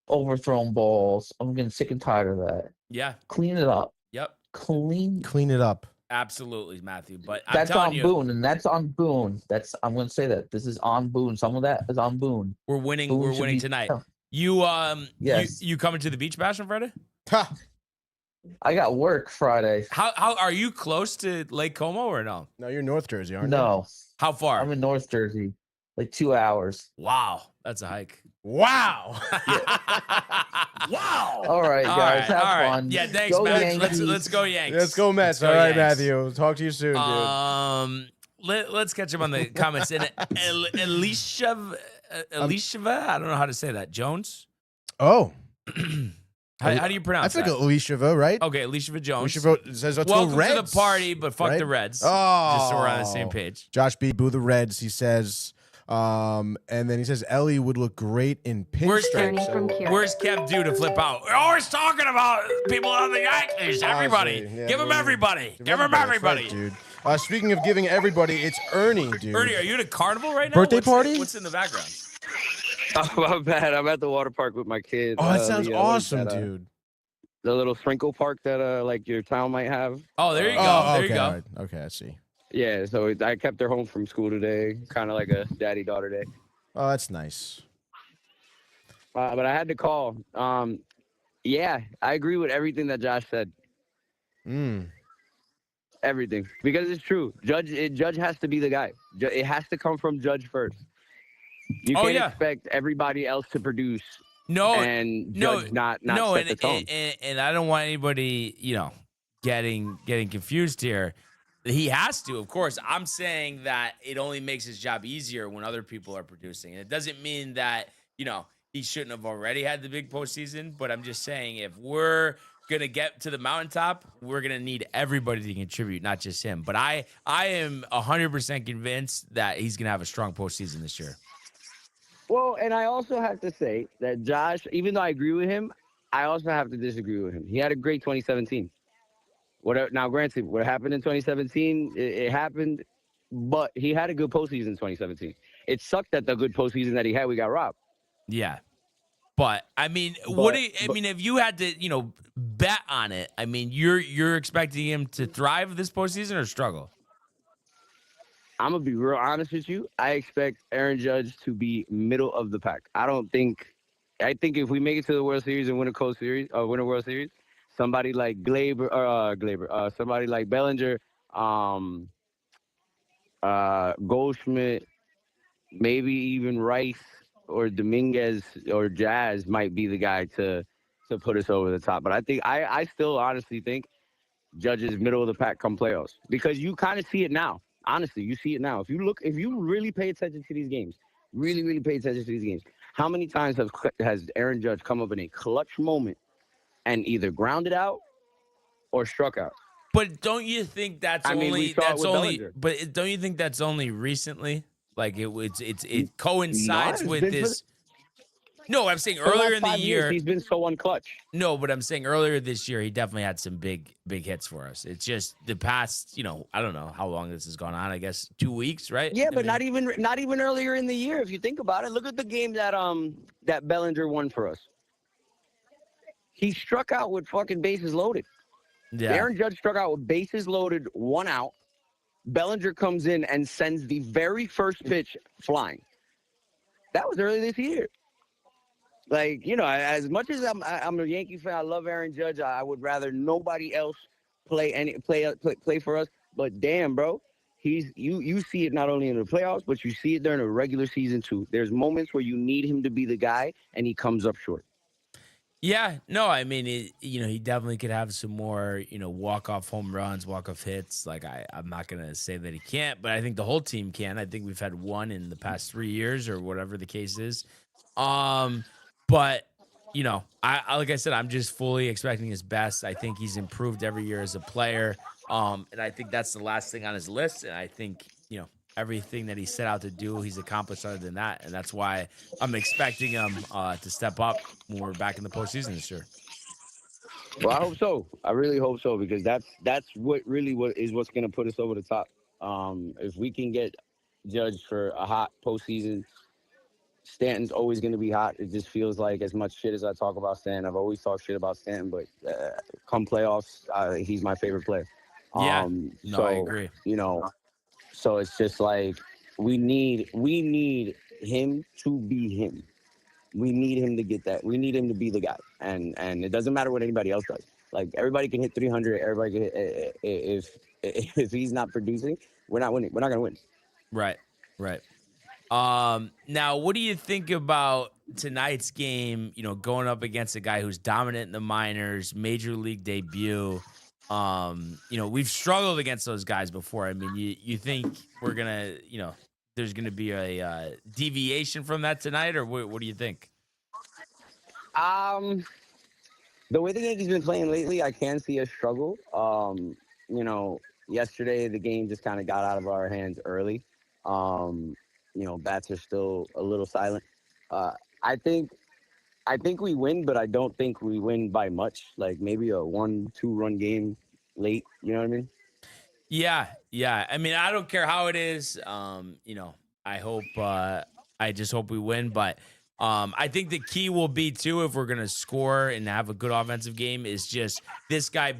[SPEAKER 7] overthrown balls. I'm getting sick and tired of that.
[SPEAKER 4] Yeah.
[SPEAKER 7] Clean it up.
[SPEAKER 4] Yep.
[SPEAKER 5] Clean it up.
[SPEAKER 4] Absolutely, Matthew. But
[SPEAKER 7] that's on Boone, and that's on Boone. I'm going to say that this is on Boone. Some of that is on Boone.
[SPEAKER 4] We're winning.
[SPEAKER 7] Boone
[SPEAKER 4] we're winning tonight. You
[SPEAKER 7] yes.
[SPEAKER 4] You coming to the beach bash on Friday?
[SPEAKER 7] I got work Friday.
[SPEAKER 4] How are you close to Lake Como or no?
[SPEAKER 5] No, you're North Jersey, aren't you?
[SPEAKER 7] No.
[SPEAKER 4] How far?
[SPEAKER 7] I'm in North Jersey, like 2 hours.
[SPEAKER 4] Wow, that's a hike.
[SPEAKER 5] Wow.
[SPEAKER 4] Wow.
[SPEAKER 7] All right, guys, have fun.
[SPEAKER 4] Yeah, thanks, Mets. Let's go Yankees.
[SPEAKER 5] Let's go Mets. All right, Matthew. Talk to you soon, dude.
[SPEAKER 4] Let's catch up on the comments. And Alicia, I don't know how to say that. Jones.
[SPEAKER 5] Oh.
[SPEAKER 4] How do you pronounce that?
[SPEAKER 5] I think Alisheva, right?
[SPEAKER 4] Okay, Alisheva Jones.
[SPEAKER 5] Alisheva says, let's
[SPEAKER 4] Welcome
[SPEAKER 5] go Reds.
[SPEAKER 4] to the party, but fuck the Reds.
[SPEAKER 5] Oh.
[SPEAKER 4] Just so we're on the same page.
[SPEAKER 5] Josh B. Boo the Reds, he says. And then he says, Ellie would look great in pinstripes.
[SPEAKER 4] Where's Kev Dew to flip out? We're always talking about people on the Yankees. Everybody.
[SPEAKER 5] Yeah,
[SPEAKER 4] give them everybody. Give them everybody.
[SPEAKER 5] Right, dude. Speaking of giving everybody, it's Ernie, dude.
[SPEAKER 4] Ernie, are you at a carnival right now?
[SPEAKER 5] Birthday party?
[SPEAKER 4] What's in the background?
[SPEAKER 8] Oh, my bad. I'm at the water park with my kids.
[SPEAKER 5] Oh, that sounds awesome, dude.
[SPEAKER 8] The little sprinkle park that like your town might have.
[SPEAKER 4] Oh, there you go.
[SPEAKER 5] Oh,
[SPEAKER 4] there
[SPEAKER 5] okay,
[SPEAKER 4] you go.
[SPEAKER 5] right. Okay, I see.
[SPEAKER 8] Yeah, so I kept her home from school today, kind of like a daddy-daughter day.
[SPEAKER 5] Oh, that's nice.
[SPEAKER 8] But I had to call. Yeah, I agree with everything that Josh said. Everything, because it's true. Judge has to be the guy. It has to come from Judge first. You can't expect everybody else to produce. And Judge not set the tone.
[SPEAKER 4] And I don't want anybody, getting confused here. He has to, of course. I'm saying that it only makes his job easier when other people are producing. And it doesn't mean that, he shouldn't have already had the big postseason. But I'm just saying, if we're going to get to the mountaintop, we're going to need everybody to contribute, not just him. But I am 100% convinced that he's going to have a strong postseason this year.
[SPEAKER 8] Well, and I also have to say that Josh, even though I agree with him, I also have to disagree with him. He had a great 2017. Now, granted, what happened in 2017, it happened, but he had a good postseason in 2017. It sucked that the good postseason that he had, we got robbed.
[SPEAKER 4] Yeah. But, I mean, if you had to, bet on it, I mean, you're expecting him to thrive this postseason or struggle?
[SPEAKER 8] I'm going to be real honest with you. I expect Aaron Judge to be middle of the pack. I think if we make it to the World Series and win a World Series, somebody like somebody like Bellinger, Goldschmidt, maybe even Rice or Dominguez or Jazz might be the guy to put us over the top. But I still honestly think Judge is middle of the pack come playoffs, because you kind of see it now. Honestly, you see it now. If you really pay attention to these games, really pay attention to these games, how many times has Aaron Judge come up in a clutch moment and either grounded out or struck out?
[SPEAKER 4] But don't you think that's
[SPEAKER 8] don't
[SPEAKER 4] you think that's only recently? Like it coincides with this. No, I'm saying earlier in the year
[SPEAKER 8] he's been so unclutch.
[SPEAKER 4] No, but I'm saying earlier this year he definitely had some big hits for us. It's just the past, I don't know how long this has gone on. I guess 2 weeks, right?
[SPEAKER 8] Yeah, but not even earlier in the year. If you think about it, look at the game that Bellinger won for us. He struck out with fucking bases loaded. Yeah. Aaron Judge struck out with bases loaded, 1 out. Bellinger comes in and sends the very first pitch flying. That was early this year. Like, as much as I'm a Yankee fan, I love Aaron Judge. I would rather nobody else play for us. But damn, bro, you see it not only in the playoffs, but you see it during the regular season too. There's moments where you need him to be the guy, and he comes up short.
[SPEAKER 4] Yeah, no, I mean, he definitely could have some more, walk-off home runs, walk-off hits. Like, I'm not going to say that he can't, but I think the whole team can. I think we've had one in the past 3 years or whatever the case is. But, I like I said, I'm just fully expecting his best. I think he's improved every year as a player. And I think that's the last thing on his list. And I think, everything that he set out to do, he's accomplished other than that. And that's why I'm expecting him to step up when we're back in the postseason this year.
[SPEAKER 8] Well, I hope so. I really hope so, because that's what's going to put us over the top. If we can get Judge for a hot postseason, Stanton's always going to be hot. It just feels like, as much shit as I talk about Stanton, I've always talked shit about Stanton, but come playoffs, he's my favorite player.
[SPEAKER 4] I agree.
[SPEAKER 8] So it's just like we need him to be him. We need him to get that. We need him to be the guy. And it doesn't matter what anybody else does. Like, everybody can hit 300. Everybody can hit. If he's not producing, we're not winning. We're not gonna win.
[SPEAKER 4] Right. Now, what do you think about tonight's game? Going up against a guy who's dominant in the minors, major league debut. We've struggled against those guys before. I mean, you think we're gonna, there's gonna be a deviation from that tonight, or what do you think?
[SPEAKER 8] The way the Yankees been playing lately, I can see a struggle. Yesterday the game just kind of got out of our hands early. Bats are still a little silent. I think we win, but I don't think we win by much. Like, maybe a 1-2 run game late. You know what I mean?
[SPEAKER 4] Yeah. I mean, I don't care how it is. I just hope we win. But I think the key will be too, if we're gonna score and have a good offensive game, is just this guy,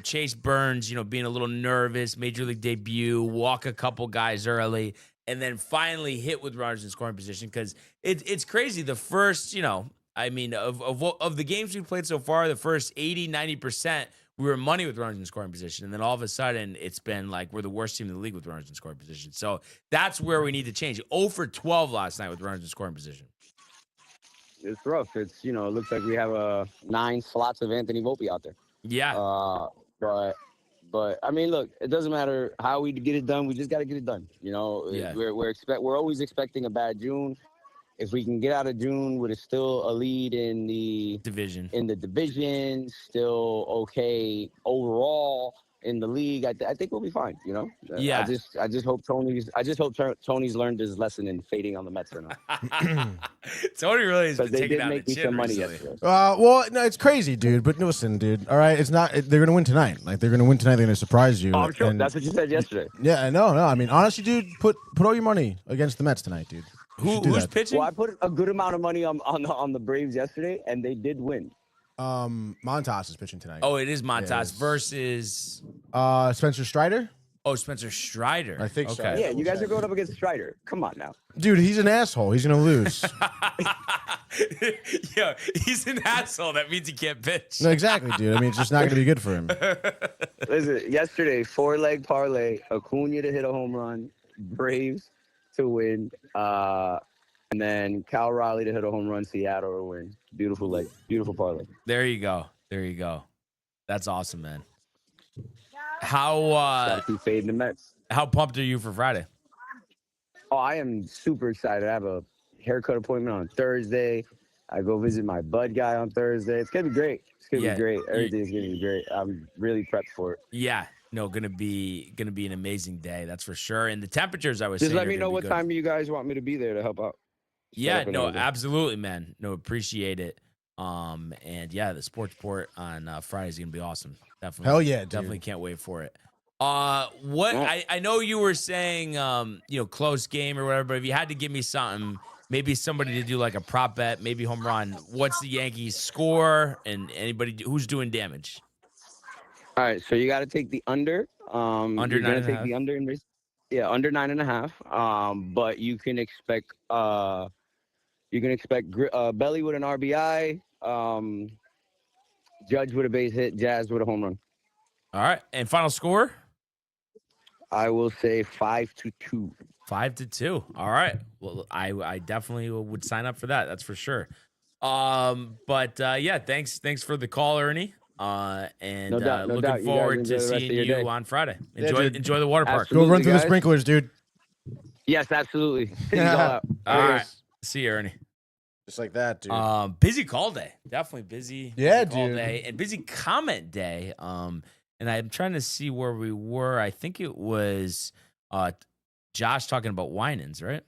[SPEAKER 4] Chase Burns, being a little nervous, major league debut, walk a couple guys early, and then finally hit with runners in scoring position. Because it's crazy. The first, of the games we played so far, the first 80-90%, we were money with runners in scoring position. And then all of a sudden, it's been like we're the worst team in the league with runners in scoring position. So that's where we need to change. 0 for 12 last night with runners in scoring position.
[SPEAKER 8] It's rough. It looks like we have 9 slots of Anthony Volpe out there.
[SPEAKER 4] Yeah.
[SPEAKER 8] But I mean, look, it doesn't matter how we get it done. We just got to get it done.
[SPEAKER 4] Yeah.
[SPEAKER 8] We're always expecting a bad June. If we can get out of June with still a lead in the
[SPEAKER 4] division,
[SPEAKER 8] still okay overall in the league, I think we'll be fine.
[SPEAKER 4] Yeah.
[SPEAKER 8] I just hope Tony's learned his lesson in fading on the Mets or not.
[SPEAKER 4] Tony really has been
[SPEAKER 8] they
[SPEAKER 4] taking
[SPEAKER 8] did
[SPEAKER 4] out
[SPEAKER 8] make
[SPEAKER 4] the
[SPEAKER 8] me
[SPEAKER 4] chin
[SPEAKER 8] some money
[SPEAKER 4] recently.
[SPEAKER 8] yesterday.
[SPEAKER 5] Well, no, it's crazy, dude. But listen, dude. All right, it's not. They're gonna win tonight. Like they're gonna win tonight. They're gonna surprise you.
[SPEAKER 8] Oh, I'm sure.
[SPEAKER 5] And,
[SPEAKER 8] That's what you said yesterday.
[SPEAKER 5] yeah, no. I mean, honestly, dude, put all your money against the Mets tonight, dude.
[SPEAKER 4] Who's pitching?
[SPEAKER 8] Well, I put a good amount of money on the Braves yesterday, and they did win.
[SPEAKER 5] Montas is pitching tonight.
[SPEAKER 4] Oh, it is Montas versus
[SPEAKER 5] Spencer Strider.
[SPEAKER 4] Oh, Spencer Strider.
[SPEAKER 5] I think so.
[SPEAKER 8] Yeah, you guys are going up against Strider. Come on now.
[SPEAKER 5] Dude, he's an asshole. He's gonna lose.
[SPEAKER 4] Yeah, he's an asshole. That means he can't pitch.
[SPEAKER 5] No, exactly, dude. I mean, it's just not gonna be good for him.
[SPEAKER 8] Listen, yesterday, 4-leg parlay, Acuna to hit a home run, Braves to win, and then Cal Raleigh to hit a home run, Seattle to win. Beautiful leg, beautiful parlay.
[SPEAKER 4] There you go. That's awesome, man. How
[SPEAKER 8] keep fading the Mets.
[SPEAKER 4] How pumped are you for Friday?
[SPEAKER 8] Oh, I am super excited. I have a haircut appointment on Thursday. I go visit my bud guy on Thursday. It's gonna be great. It's gonna be great. Everything's gonna be great. I'm really prepped for it.
[SPEAKER 4] Yeah. No, gonna be an amazing day. That's for sure. And the temperatures, I was
[SPEAKER 8] just
[SPEAKER 4] saying,
[SPEAKER 8] let me know what
[SPEAKER 4] good.
[SPEAKER 8] time you guys want me to be there to help out.
[SPEAKER 4] Yeah, no, absolutely, man. No, appreciate it. And yeah, the Sportsport on Friday is gonna be awesome. Definitely.
[SPEAKER 5] Hell yeah, dude.
[SPEAKER 4] Definitely can't wait for it. I know you were saying close game or whatever, but if you had to give me something, maybe somebody to do like a prop bet, maybe home run. What's the Yankees score and anybody who's doing damage?
[SPEAKER 8] All right, so you got to take the under.
[SPEAKER 4] Under
[SPEAKER 8] you're gonna
[SPEAKER 4] 9.5.
[SPEAKER 8] take the under under 9.5. But you can expect Belly with an RBI, Judge with a base hit, Jazz with a home run.
[SPEAKER 4] All right, and final score?
[SPEAKER 8] I will say 5-2.
[SPEAKER 4] 5-2. All right. Well, I definitely would sign up for that. That's for sure. Yeah, thanks for the call, Ernie. And
[SPEAKER 8] no doubt.
[SPEAKER 4] looking forward to seeing you on Friday. Enjoy the water park.
[SPEAKER 8] Absolutely,
[SPEAKER 5] Go run through
[SPEAKER 8] guys.
[SPEAKER 5] the sprinklers, dude.
[SPEAKER 8] Yes, absolutely.
[SPEAKER 5] Yeah.
[SPEAKER 4] All right. See you, Ernie.
[SPEAKER 5] Just like that, dude.
[SPEAKER 4] Busy call day. Definitely busy.
[SPEAKER 5] Yeah,
[SPEAKER 4] busy call
[SPEAKER 5] dude.
[SPEAKER 4] day and busy comment day. And I'm trying to see where we were. I think it was Josh talking about Winans, right?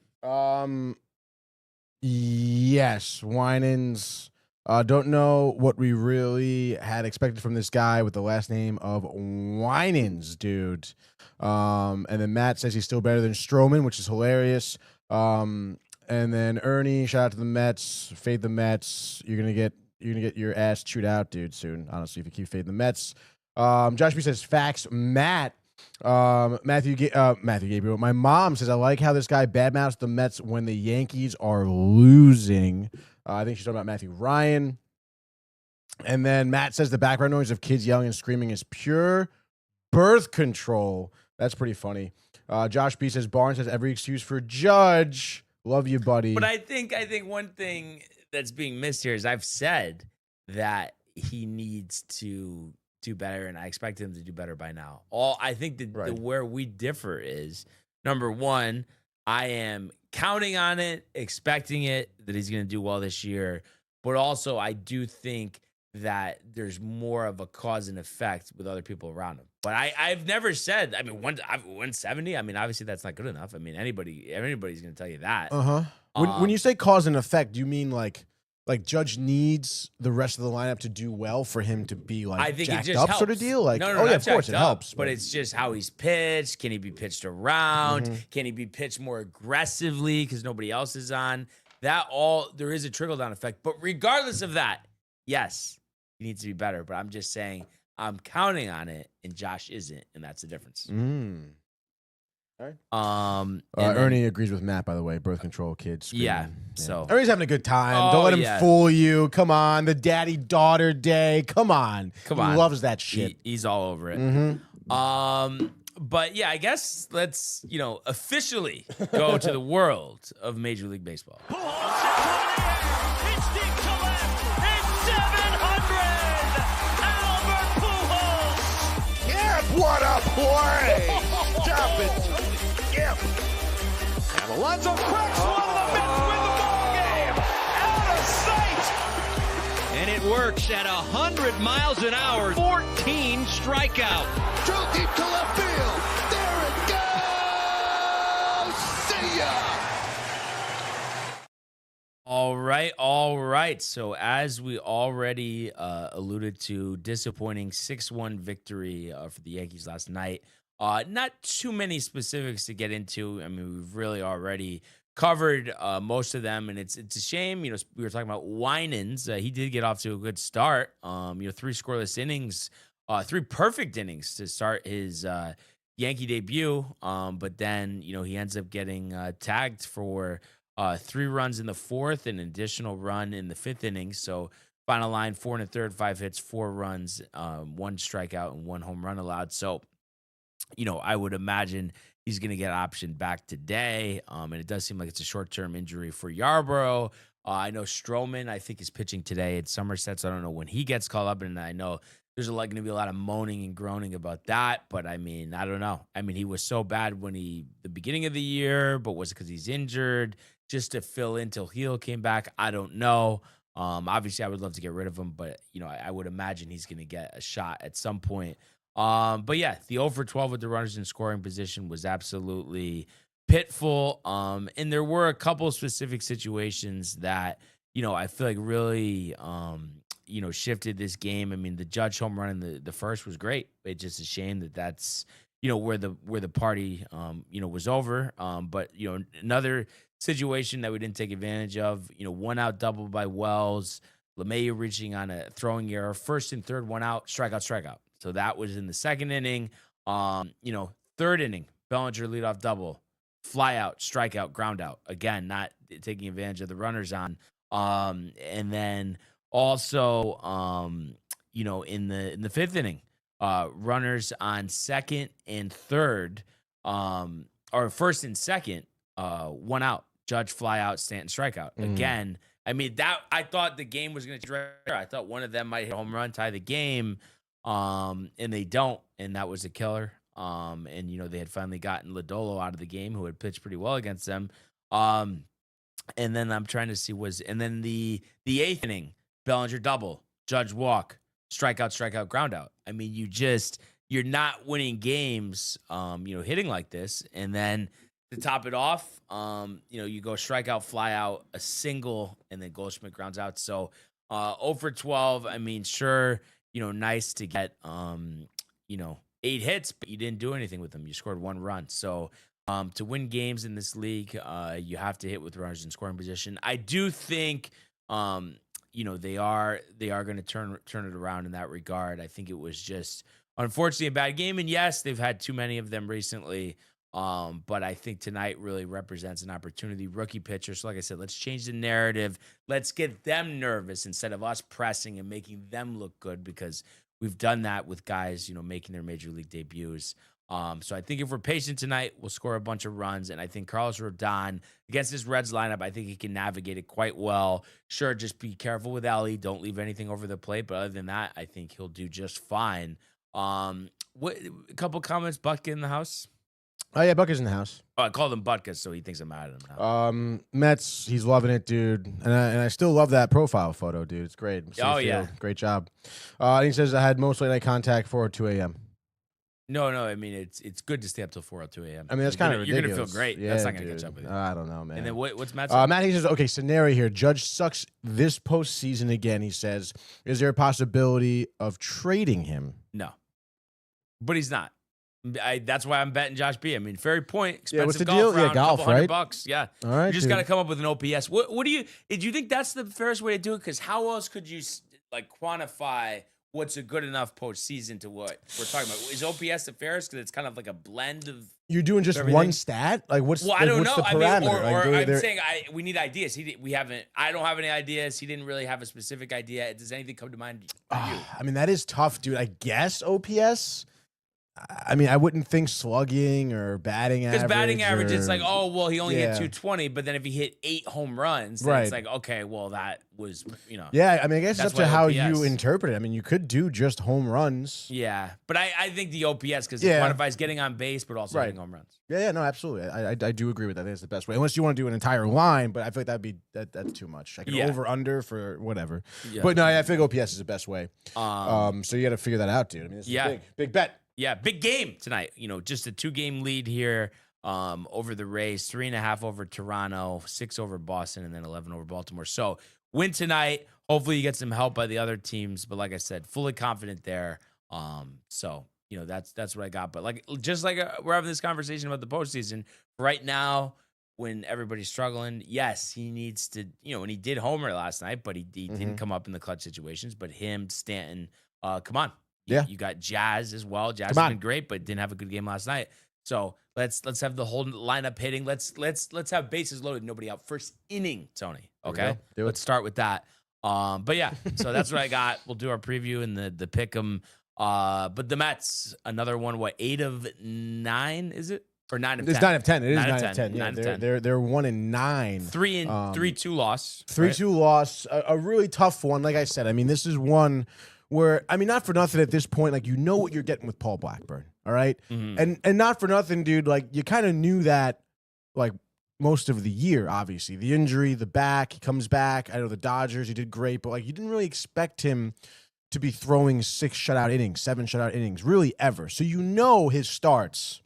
[SPEAKER 5] Yes, Winans. Don't know what we really had expected from this guy with the last name of Winans, dude. And then Matt says he's still better than Stroman, which is hilarious. And then Ernie, shout out to the Mets. Fade the Mets. You're gonna get your ass chewed out, dude, soon. Honestly, if you keep fading the Mets. Josh B says facts. Matthew Gabriel. My mom says I like how this guy badmouths the Mets when the Yankees are losing. I think she's talking about Matthew Ryan. And then Matt says the background noise of kids yelling and screaming is pure birth control. That's pretty funny. Josh B says Barnes has every excuse for Judge. Love you, buddy.
[SPEAKER 4] But I think one thing that's being missed here is I've said that he needs to do better, and I expect him to do better by now. I think the where we differ is, number one, I am counting on it, expecting it, that he's going to do well this year. But also, I do think that there's more of a cause and effect with other people around him. But I've never said, 170, obviously that's not good enough. Anybody's going to tell you that.
[SPEAKER 5] Uh-huh. When you say cause and effect, do you mean like Judge needs the rest of the lineup to do well for him to be
[SPEAKER 4] I think
[SPEAKER 5] jacked
[SPEAKER 4] it just
[SPEAKER 5] up
[SPEAKER 4] helps.
[SPEAKER 5] sort of deal? Like,
[SPEAKER 4] no,
[SPEAKER 5] yeah, of course it helps.
[SPEAKER 4] But it's just how he's pitched. Can he be pitched around?
[SPEAKER 5] Mm-hmm.
[SPEAKER 4] Can he be pitched more aggressively because nobody else is on? there is a trickle-down effect. But regardless of that, yes, he needs to be better. But I'm just saying I'm counting on it, and Josh isn't, and that's the difference.
[SPEAKER 5] Ernie agrees with Matt, by the way. Birth control kids.
[SPEAKER 4] Yeah. So
[SPEAKER 5] Ernie's having a good time. Don't let him fool you. Come on, the daddy-daughter day. Come on. He loves that shit.
[SPEAKER 4] He's all over it. But yeah, I guess let's officially go to the world of Major League Baseball.
[SPEAKER 9] What a play! Stop it! Yep. And Alonso cracks one. The Mets win the ball game. Out of sight.
[SPEAKER 10] And it works at 100 miles an hour. 14 strikeout.
[SPEAKER 9] Drill deep to left field. There it goes. See ya.
[SPEAKER 4] All right. So as we already alluded to, disappointing 6-1 victory for the Yankees last night. Not too many specifics to get into. I mean, we've really already covered most of them, and it's a shame. We were talking about Winans. He did get off to a good start. 3 scoreless innings, 3 perfect innings to start his Yankee debut. But then he ends up getting tagged for 3 runs in the 4th, and an additional run in the 5th inning. So final line, 4 1/3, 5 hits, 4 runs, 1 strikeout, and 1 home run allowed. So, I would imagine he's going to get optioned back today. And it does seem like it's a short-term injury for Yarborough. I know Stroman, I think, is pitching today at Somerset, so I don't know when he gets called up. And I know there's going to be a lot of moaning and groaning about that. But, I mean, I don't know. I mean, he was so bad the beginning of the year, but was it because he's injured? Just to fill in till Heel came back, I don't know. Obviously, I would love to get rid of him, but I would imagine he's going to get a shot at some point. But yeah, the 0 for 12 with the runners in scoring position was absolutely pitiful. And there were a couple of specific situations that I feel like really shifted this game. I mean, the Judge home run in the first was great. It's just a shame that's where the party was over. But another situation that we didn't take advantage of, 1 out double by Wells, LeMahieu reaching on a throwing error, 1st and 3rd, 1 out, strikeout. So that was in the 2nd inning. 3rd inning, Bellinger leadoff double, fly out, strikeout, ground out. Again, not taking advantage of the runners on. And then also, in the 5th inning, runners on 2nd and 3rd, or 1st and 2nd, 1 out. Judge fly out, Stanton strikeout. Again, I mean, that I thought the game was going to I thought one of them might hit a home run, tie the game, and they don't, and that was a killer. And they had finally gotten Lodolo out of the game, who had pitched pretty well against them. And then I'm trying to see and then the 8th inning, Bellinger double, Judge walk, strikeout, ground out. I mean, you're not winning games, hitting like this, and then to top it off, you go strikeout, fly out, a single, and then Goldschmidt grounds out. So 0 for 12, I mean, sure, nice to get, 8 hits, but you didn't do anything with them. You scored 1 run. So to win games in this league, you have to hit with runners in scoring position. I do think, they are going to turn it around in that regard. I think it was just, unfortunately, a bad game. And yes, they've had too many of them recently. But I think tonight really represents an opportunity. Rookie pitcher. So like I said, let's change the narrative. Let's get them nervous instead of us pressing and making them look good, because we've done that with guys, making their major league debuts. So I think if we're patient tonight, we'll score a bunch of runs. And I think Carlos Rodon against this Reds lineup, I think he can navigate it quite well. Sure, just be careful with Ellie. Don't leave anything over the plate. But other than that, I think he'll do just fine. A couple comments. Buck in the house.
[SPEAKER 5] Oh, yeah, Buck is in the house.
[SPEAKER 4] Oh, I called him Butkus, so he thinks I'm mad at him.
[SPEAKER 5] Mets, he's loving it, dude. And I still love that profile photo, dude. It's great.
[SPEAKER 4] Yeah.
[SPEAKER 5] Great job. He says, I had most late night contact 4 or 2 a.m.
[SPEAKER 4] No, I mean, it's good to stay up till 4 or 2 a.m.
[SPEAKER 5] I mean, that's kind of ridiculous.
[SPEAKER 4] You're going to feel great.
[SPEAKER 5] Yeah,
[SPEAKER 4] that's not going to catch up with you.
[SPEAKER 5] I don't know, man.
[SPEAKER 4] And then what's Matt?
[SPEAKER 5] Matt, he says, okay, scenario here. Judge sucks this postseason again, he says. Is there a possibility of trading him?
[SPEAKER 4] No. But he's not. That's why I'm betting Josh B. I mean, Ferry Point, expensive
[SPEAKER 5] what's the
[SPEAKER 4] golf
[SPEAKER 5] deal? Yeah,
[SPEAKER 4] round,
[SPEAKER 5] golf,
[SPEAKER 4] couple
[SPEAKER 5] right?
[SPEAKER 4] $100. Yeah.
[SPEAKER 5] All right,
[SPEAKER 4] You just
[SPEAKER 5] dude.
[SPEAKER 4] got to come up with an OPS. What do you think that's the fairest way to do it? Because how else could you like quantify what's a good enough postseason to what we're talking about? Is OPS the fairest? Because it's kind of like a blend of.
[SPEAKER 5] You're doing just
[SPEAKER 4] everything.
[SPEAKER 5] one stat? Like what's?
[SPEAKER 4] Well,
[SPEAKER 5] like,
[SPEAKER 4] I don't
[SPEAKER 5] what's
[SPEAKER 4] know.
[SPEAKER 5] The
[SPEAKER 4] I mean,
[SPEAKER 5] parameter?
[SPEAKER 4] I'm saying we need ideas. We haven't. I don't have any ideas. He didn't really have a specific idea. Does anything come to mind for you?
[SPEAKER 5] I mean, that is tough, dude. I guess OPS. I mean, I wouldn't think slugging or batting average.
[SPEAKER 4] Because batting average, it's like,
[SPEAKER 5] or-
[SPEAKER 4] oh, well, he only hit
[SPEAKER 5] Yeah.
[SPEAKER 4] 220, but then if he hit 8 home runs, then
[SPEAKER 5] Right.
[SPEAKER 4] it's like, okay, well, that was,
[SPEAKER 5] Yeah, I mean, I guess
[SPEAKER 4] That's
[SPEAKER 5] it's up to
[SPEAKER 4] why
[SPEAKER 5] how
[SPEAKER 4] OPS.
[SPEAKER 5] you interpret it. I mean, you could do just home runs.
[SPEAKER 4] Yeah, but I think the OPS, because
[SPEAKER 5] Yeah.
[SPEAKER 4] it quantifies getting on base, but also
[SPEAKER 5] Right.
[SPEAKER 4] hitting home runs.
[SPEAKER 5] Yeah, no, absolutely. I do agree with that. I think it's the best way. Unless you want to do an entire line, but I feel like that's too much. I can
[SPEAKER 4] Yeah.
[SPEAKER 5] over under for whatever.
[SPEAKER 4] Yeah.
[SPEAKER 5] But no, I think OPS is the best way.
[SPEAKER 4] Um,
[SPEAKER 5] So you got to figure that out, dude. I mean, this
[SPEAKER 4] Yeah.
[SPEAKER 5] is big bet.
[SPEAKER 4] Yeah, big game tonight. Just a 2-game lead here over the Rays, 3.5 over Toronto, 6 over Boston, and then 11 over Baltimore. So win tonight. Hopefully you get some help by the other teams. But like I said, fully confident there. So that's what I got. But we're having this conversation about the postseason right now. When everybody's struggling, yes, he needs to. And he did homer last night, but he didn't come up in the clutch situations. But him, Stanton, come on.
[SPEAKER 5] Yeah.
[SPEAKER 4] You got Jazz as well. Jazz
[SPEAKER 5] Come
[SPEAKER 4] has
[SPEAKER 5] on.
[SPEAKER 4] been great, but didn't have a good game last night. So let's have the whole lineup hitting. Let's have bases loaded, nobody out. First inning, Tony.
[SPEAKER 5] There we
[SPEAKER 4] Okay.
[SPEAKER 5] go. Do it.
[SPEAKER 4] Let's start with that. But yeah, so that's what I got. We'll do our preview and the pick 'em. But the Mets, another one, 8 of 9, is it? Or 9 of 10?
[SPEAKER 5] It's 9 of 10. It is
[SPEAKER 4] 9
[SPEAKER 5] 9
[SPEAKER 4] of
[SPEAKER 5] of 10.
[SPEAKER 4] 10.
[SPEAKER 5] Yeah,
[SPEAKER 4] 9 of 10.
[SPEAKER 5] they're 1-9.
[SPEAKER 4] 3-2 loss.
[SPEAKER 5] 3-2 loss. A really tough one. Like I said, I mean, this is one where, I mean, not for nothing at this point, like, you know what you're getting with Paul Blackburn, all right?
[SPEAKER 4] Mhm.
[SPEAKER 5] And not for nothing, dude, like, you kind of knew that, like, most of the year, obviously. The injury, the back, he comes back. I know the Dodgers, he did great, but, like, you didn't really expect him to be throwing 6 shutout innings, 7 shutout innings, really ever. So you know his starts,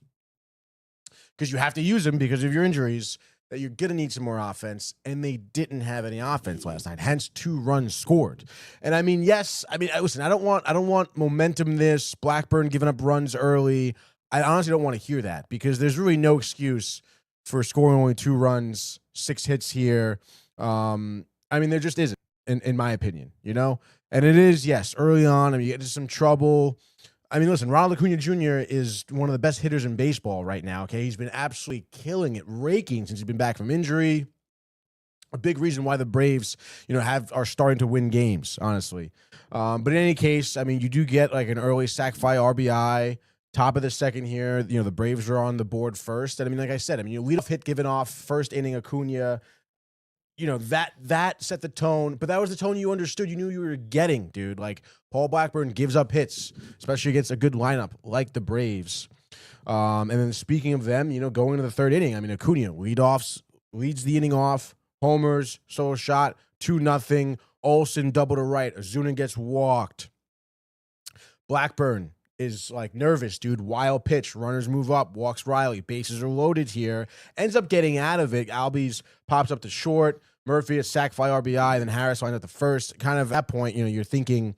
[SPEAKER 5] because you have to use him because of your injuries, that you're going to need some more offense, and they didn't have any offense last night, hence 2 runs scored. And I mean, yes, I mean, listen, I don't want momentum this, Blackburn giving up runs early. I honestly don't want to hear that, because there's really no excuse for scoring only 2 runs, 6 hits here. I mean, there just isn't, in my opinion, And it is, yes, early on, I mean, you get into some trouble. I mean, listen, Ronald Acuna Jr. is one of the best hitters in baseball right now, okay? He's been absolutely killing it, raking since he's been back from injury. A big reason why the Braves, are starting to win games, honestly. But in any case, I mean, you do get like an early sac fly RBI, top of the second here. The Braves are on the board first. And I mean, like I said, you leadoff hit given off, first inning Acuna. That set the tone, but that was the tone you understood. You knew you were getting, dude. Like, Paul Blackburn gives up hits, especially against a good lineup like the Braves. And then speaking of them, going into the third inning, I mean, Acuna leads the inning off, homers, solo shot, 2-0. Olsen double to right. Ozuna gets walked. Blackburn is like nervous, dude. Wild pitch, runners move up, walks Riley. Bases are loaded here. Ends up getting out of it. Albies pops up to short. Murphy a sac fly RBI. Then Harris lines up the first. Kind of at that point, you're thinking,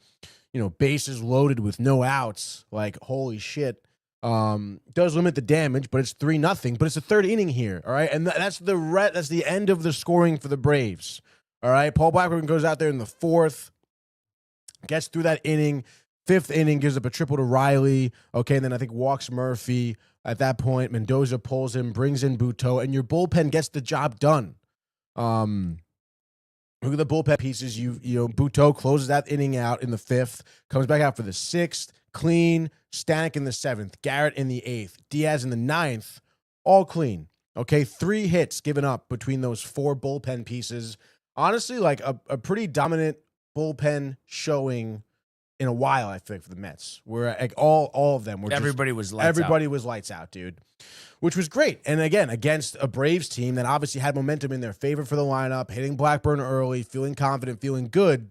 [SPEAKER 5] bases loaded with no outs. Like, holy shit. Does limit the damage, but it's 3-0. But it's the third inning here, all right? And that's the end of the scoring for the Braves, all right? Paul Blackburn goes out there in the 4th, gets through that inning. 5th inning, gives up a triple to Riley. Okay, and then I think walks Murphy. At that point, Mendoza pulls him, brings in Buteau, and your bullpen gets the job done. Look at the bullpen pieces. Buteau closes that inning out in the 5th, comes back out for the 6th, clean. Stanek in the 7th, Garrett in the 8th, Diaz in the 9th, all clean. Okay, 3 hits given up between those 4 bullpen pieces. Honestly, like a pretty dominant bullpen showing in a while, I think, for the Mets, where like all of them were
[SPEAKER 4] Everybody was lights
[SPEAKER 5] out, dude, which was great. And again, against a Braves team that obviously had momentum in their favor for the lineup, hitting Blackburn early, feeling confident, feeling good.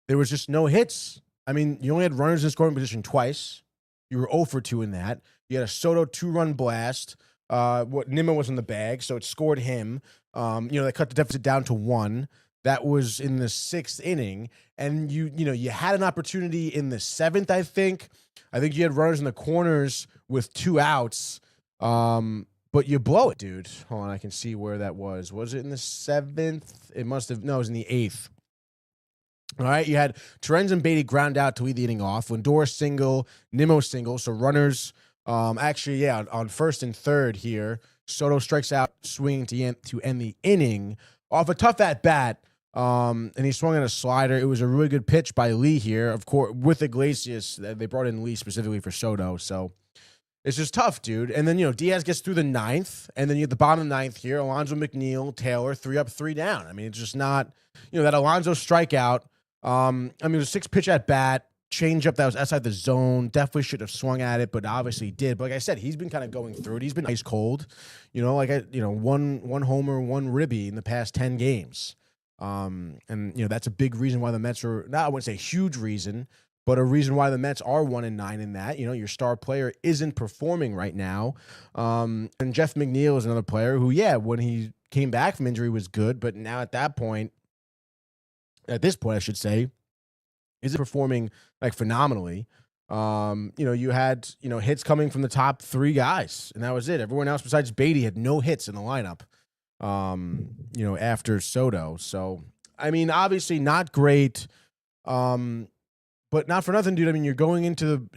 [SPEAKER 5] There was just no hits. I mean, you only had runners in scoring position twice. You were 0 for 2 in that. You had a Soto 2-run blast. Nimmo was in the bag, so it scored him. They cut the deficit down to 1. that was in the 6th inning, and you had an opportunity in the 7th, I think. I think you had runners in the corners with 2 outs, but you blow it, dude. Hold on, I can see where that was. Was it in the 7th? It must have. No, it was in the 8th. All right, you had Terens and Beatty ground out to lead the inning off. Lindor single, Nimmo single. So runners, on 1st and 3rd here. Soto strikes out, swinging to end the inning off a tough at bat. And he swung at a slider. It was a really good pitch by Lee here, of course, with Iglesias. They brought in Lee specifically for Soto, so it's just tough, dude. And then Diaz gets through the 9th, and then you at the bottom of the 9th here, Alonso, McNeil, Taylor, 3 up, 3 down. I mean, it's just not that Alonso strikeout. It was a 6-pitch at bat, change up that was outside the zone. Definitely should have swung at it, but obviously did. But like I said, he's been kind of going through it. He's been ice cold. One homer, 1 ribby in the past 10 games. That's a big reason why the Mets are not, I wouldn't say a huge reason, but a reason why the Mets are 1-9 in that. Your star player isn't performing right now. And Jeff McNeil is another player who, when he came back from injury was good, but now at this point, I should say, isn't performing like phenomenally. You had, hits coming from the top 3 guys, and that was it. Everyone else besides Beatty had no hits in the lineup. After Soto. So, I mean, obviously not great, but not for nothing, dude. I mean, you're going into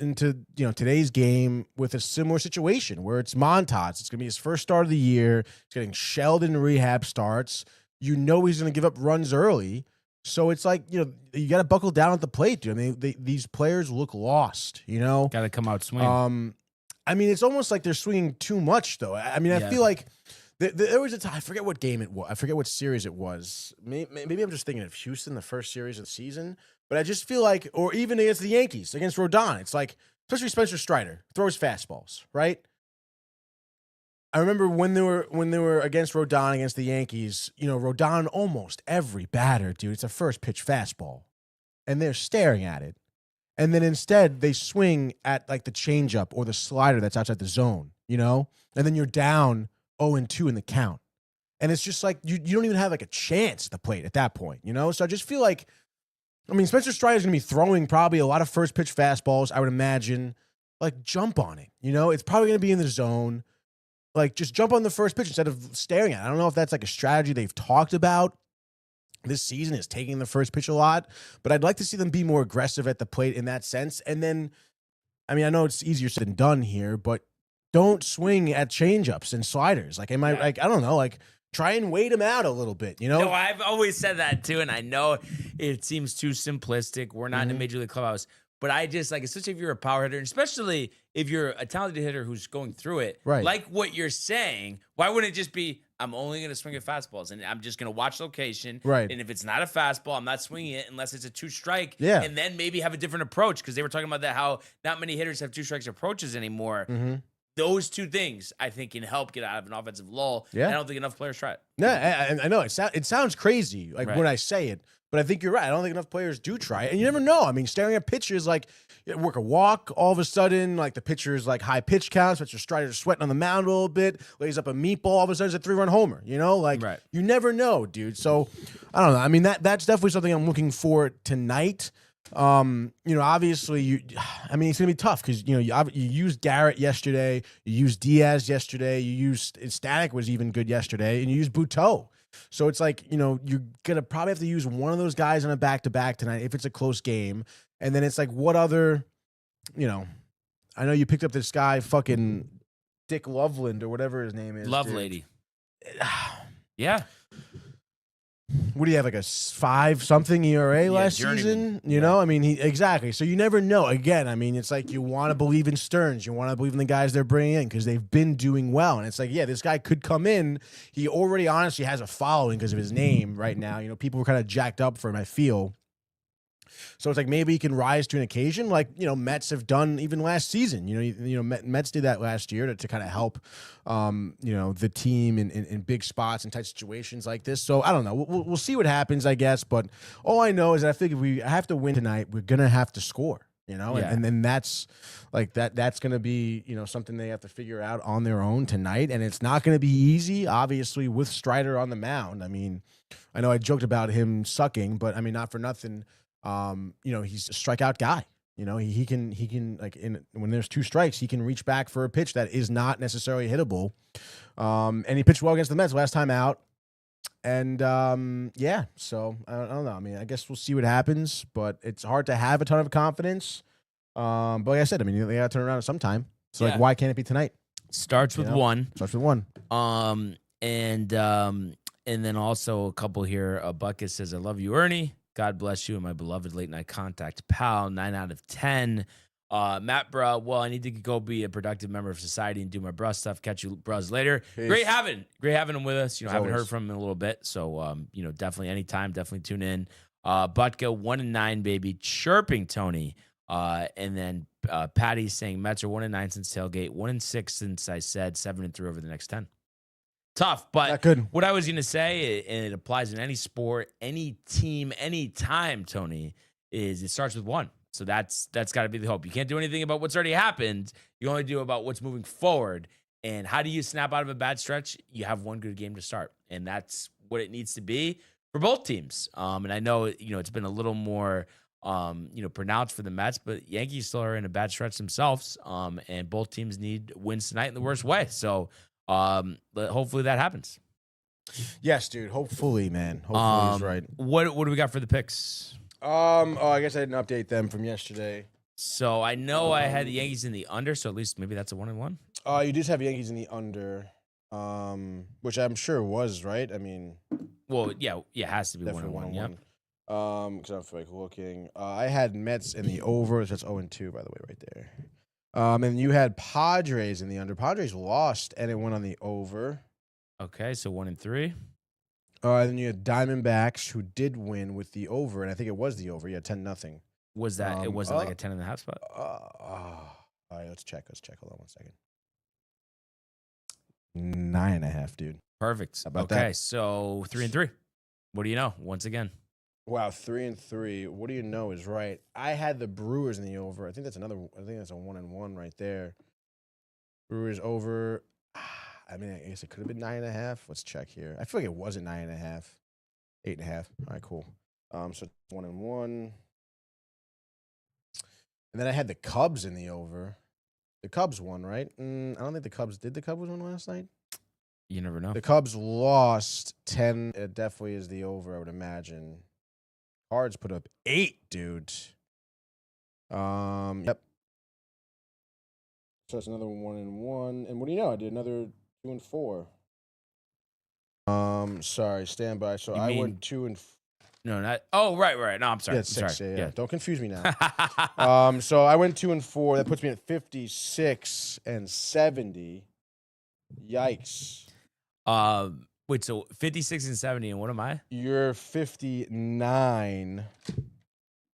[SPEAKER 5] today's game with a similar situation where it's Montas. It's going to be his first start of the year. He's getting shelled in rehab starts. He's going to give up runs early. So it's like, you got to buckle down at the plate, dude. I mean, these players look lost, Got
[SPEAKER 4] to come out swinging.
[SPEAKER 5] I mean, it's almost like they're swinging too much, though. I mean, I feel like there was a time, I forget what game it was. I forget what series it was. Maybe I'm just thinking of Houston, the first series of the season. But I just feel like, or even against the Yankees, against Rodon, it's like, especially Spencer Strider, throws fastballs, right? I remember when they were against Rodon, against the Yankees, Rodon, almost every batter, dude, it's a first pitch fastball. And they're staring at it. And then instead, they swing at like the changeup or the slider that's outside the zone, And then you're down 0-2 in the count. And it's just like, you don't even have like a chance at the plate at that point, So I just feel like, Spencer Strider is going to be throwing probably a lot of first pitch fastballs, I would imagine. Like, jump on it, It's probably going to be in the zone. Like, just jump on the first pitch instead of staring at it. I don't know if that's like a strategy they've talked about this season, is taking the first pitch a lot. But I'd like to see them be more aggressive at the plate in that sense. And then, I know it's easier said than done here, but don't swing at changeups and sliders. Like, I don't know, like, try and wait him out a little bit,
[SPEAKER 4] No, I've always said that too, and I know it seems too simplistic. We're not in a major league clubhouse, but I just like, especially if you're a power hitter, and especially if you're a talented hitter who's going through it,
[SPEAKER 5] right?
[SPEAKER 4] Like what you're saying, why wouldn't it just be, I'm only going to swing at fastballs, and I'm just going to watch location,
[SPEAKER 5] right?
[SPEAKER 4] And if it's not a fastball, I'm not swinging it unless it's a 2-strike,
[SPEAKER 5] yeah.
[SPEAKER 4] And then maybe have a different approach, because they were talking about that, how not many hitters have 2-strikes approaches anymore. Those 2 things, I think, can help get out of an offensive lull.
[SPEAKER 5] Yeah.
[SPEAKER 4] I don't think enough players try it.
[SPEAKER 5] No, I know. It sounds crazy, like, when I say it, but I think you're right. I don't think enough players do try it. And you never know. Staring at pitches, like, you work a walk, all of a sudden, like, the pitcher's, like, high pitch counts, but your Strider's sweating on the mound a little bit, lays up a meatball, all of a sudden it's a 3-run homer, Like, You never know, dude. So, I don't know. That's definitely something I'm looking for tonight. Obviously, it's gonna be tough because you used Garrett yesterday, you used Diaz yesterday, you used Static was even good yesterday, and you used Buteau. So it's like, you're gonna probably have to use one of those guys on a back-to-back tonight if it's a close game, and then it's like, what other, I know you picked up this guy, fucking Dick Loveland or whatever his name is,
[SPEAKER 4] Lovelady. Yeah.
[SPEAKER 5] What do you have, like a 5-something ERA last season? Exactly. So you never know. Again, it's like you want to believe in Stearns. You want to believe in the guys they're bringing in because they've been doing well. And it's like, yeah, this guy could come in. He already honestly has a following because of his name right now. People were kind of jacked up for him, I feel. So it's like maybe he can rise to an occasion like, Mets have done even last season. Mets did that last year to kind of help, the team in big spots and tight situations like this. So I don't know. We'll see what happens, I guess. But all I know is that I think if we have to win tonight, we're going to have to score. and then that's like that's going to be, something they have to figure out on their own tonight. And it's not going to be easy, obviously, with Strider on the mound. I mean, I know I joked about him sucking, but I mean, not for nothing. He's a strikeout guy. He can like when there's 2 strikes, he can reach back for a pitch that is not necessarily hittable. And he pitched well against the Mets last time out. And so I don't know. I mean, I guess we'll see what happens, but it's hard to have a ton of confidence. But like I said, I mean, they got to turn around at some time. So like, why can't it be tonight?
[SPEAKER 4] Starts with one.
[SPEAKER 5] Starts with one.
[SPEAKER 4] And then also a couple here. Bucket says, "I love you, Ernie. God bless you and my beloved late night contact pal. 9 out of 10. Matt Bruh, well, I need to go be a productive member of society and do my bruh stuff. Catch you bros later." Peace. Great having him with us. Haven't heard from him in a little bit. So, definitely anytime, definitely tune in. Butka, 1-9, baby. Chirping Tony. And then Patty saying Mets are 1-9 since tailgate, 1-6 since I said 7-3 over the next 10. Tough, but what I was going to say, and it applies in any sport, any team, any time, Tony, is it starts with one. So that's got to be the hope. You can't do anything about what's already happened. You only do about what's moving forward. And how do you snap out of a bad stretch? You have one good game to start. And that's what it needs to be for both teams. And I know, it's been a little more, pronounced for the Mets, but Yankees still are in a bad stretch themselves. And both teams need wins tonight in the worst way. So hopefully that happens.
[SPEAKER 5] Yes, dude. Hopefully, man. Hopefully he's right.
[SPEAKER 4] What do we got for the picks?
[SPEAKER 5] I guess I didn't update them from yesterday.
[SPEAKER 4] So I know I had the Yankees in the under, so at least maybe that's a 1-1.
[SPEAKER 5] You just have Yankees in the under, which I'm sure was right. I mean,
[SPEAKER 4] well, yeah, it has to be 1-1. Yeah.
[SPEAKER 5] Because I'm like looking. I had Mets in the over. So that's 0-2, by the way, right there. And you had Padres in the under. Padres lost, and it went on the over.
[SPEAKER 4] Okay, so 1-3.
[SPEAKER 5] And then you had Diamondbacks, who did win with the over, and I think it was the over. Yeah, 10-0.
[SPEAKER 4] Was that? It wasn't like a 10.5 spot.
[SPEAKER 5] All right, let's check. Hold on 1 second. 9.5, dude.
[SPEAKER 4] Perfect.
[SPEAKER 5] How about
[SPEAKER 4] okay,
[SPEAKER 5] that?
[SPEAKER 4] So 3-3. What do you know? Once again.
[SPEAKER 5] Wow, 3-3. What do you know is right. I had the Brewers in the over. I think that's a 1-1 right there. Brewers over. I mean, I guess it could have been 9.5. Let's check here. I feel like it wasn't 9.5. 8.5. All right, cool. So 1-1. And then I had the Cubs in the over. The Cubs won, right? I don't think the Cubs did. The Cubs win last night?
[SPEAKER 4] You never know.
[SPEAKER 5] The Cubs lost 10. It definitely is the over, I would imagine. Cards put up 8, dude. Yep. So that's another 1-1. And what do you know? I did another 2-4. Sorry, stand by. So I went 2-4.
[SPEAKER 4] No, not. Oh, right. No, I'm sorry.
[SPEAKER 5] Yeah, 6. Yeah. Don't confuse me now. So I went 2-4. That puts me at 56 and 70. Yikes.
[SPEAKER 4] Wait, so 56 and 70, and what am I?
[SPEAKER 5] You're 59.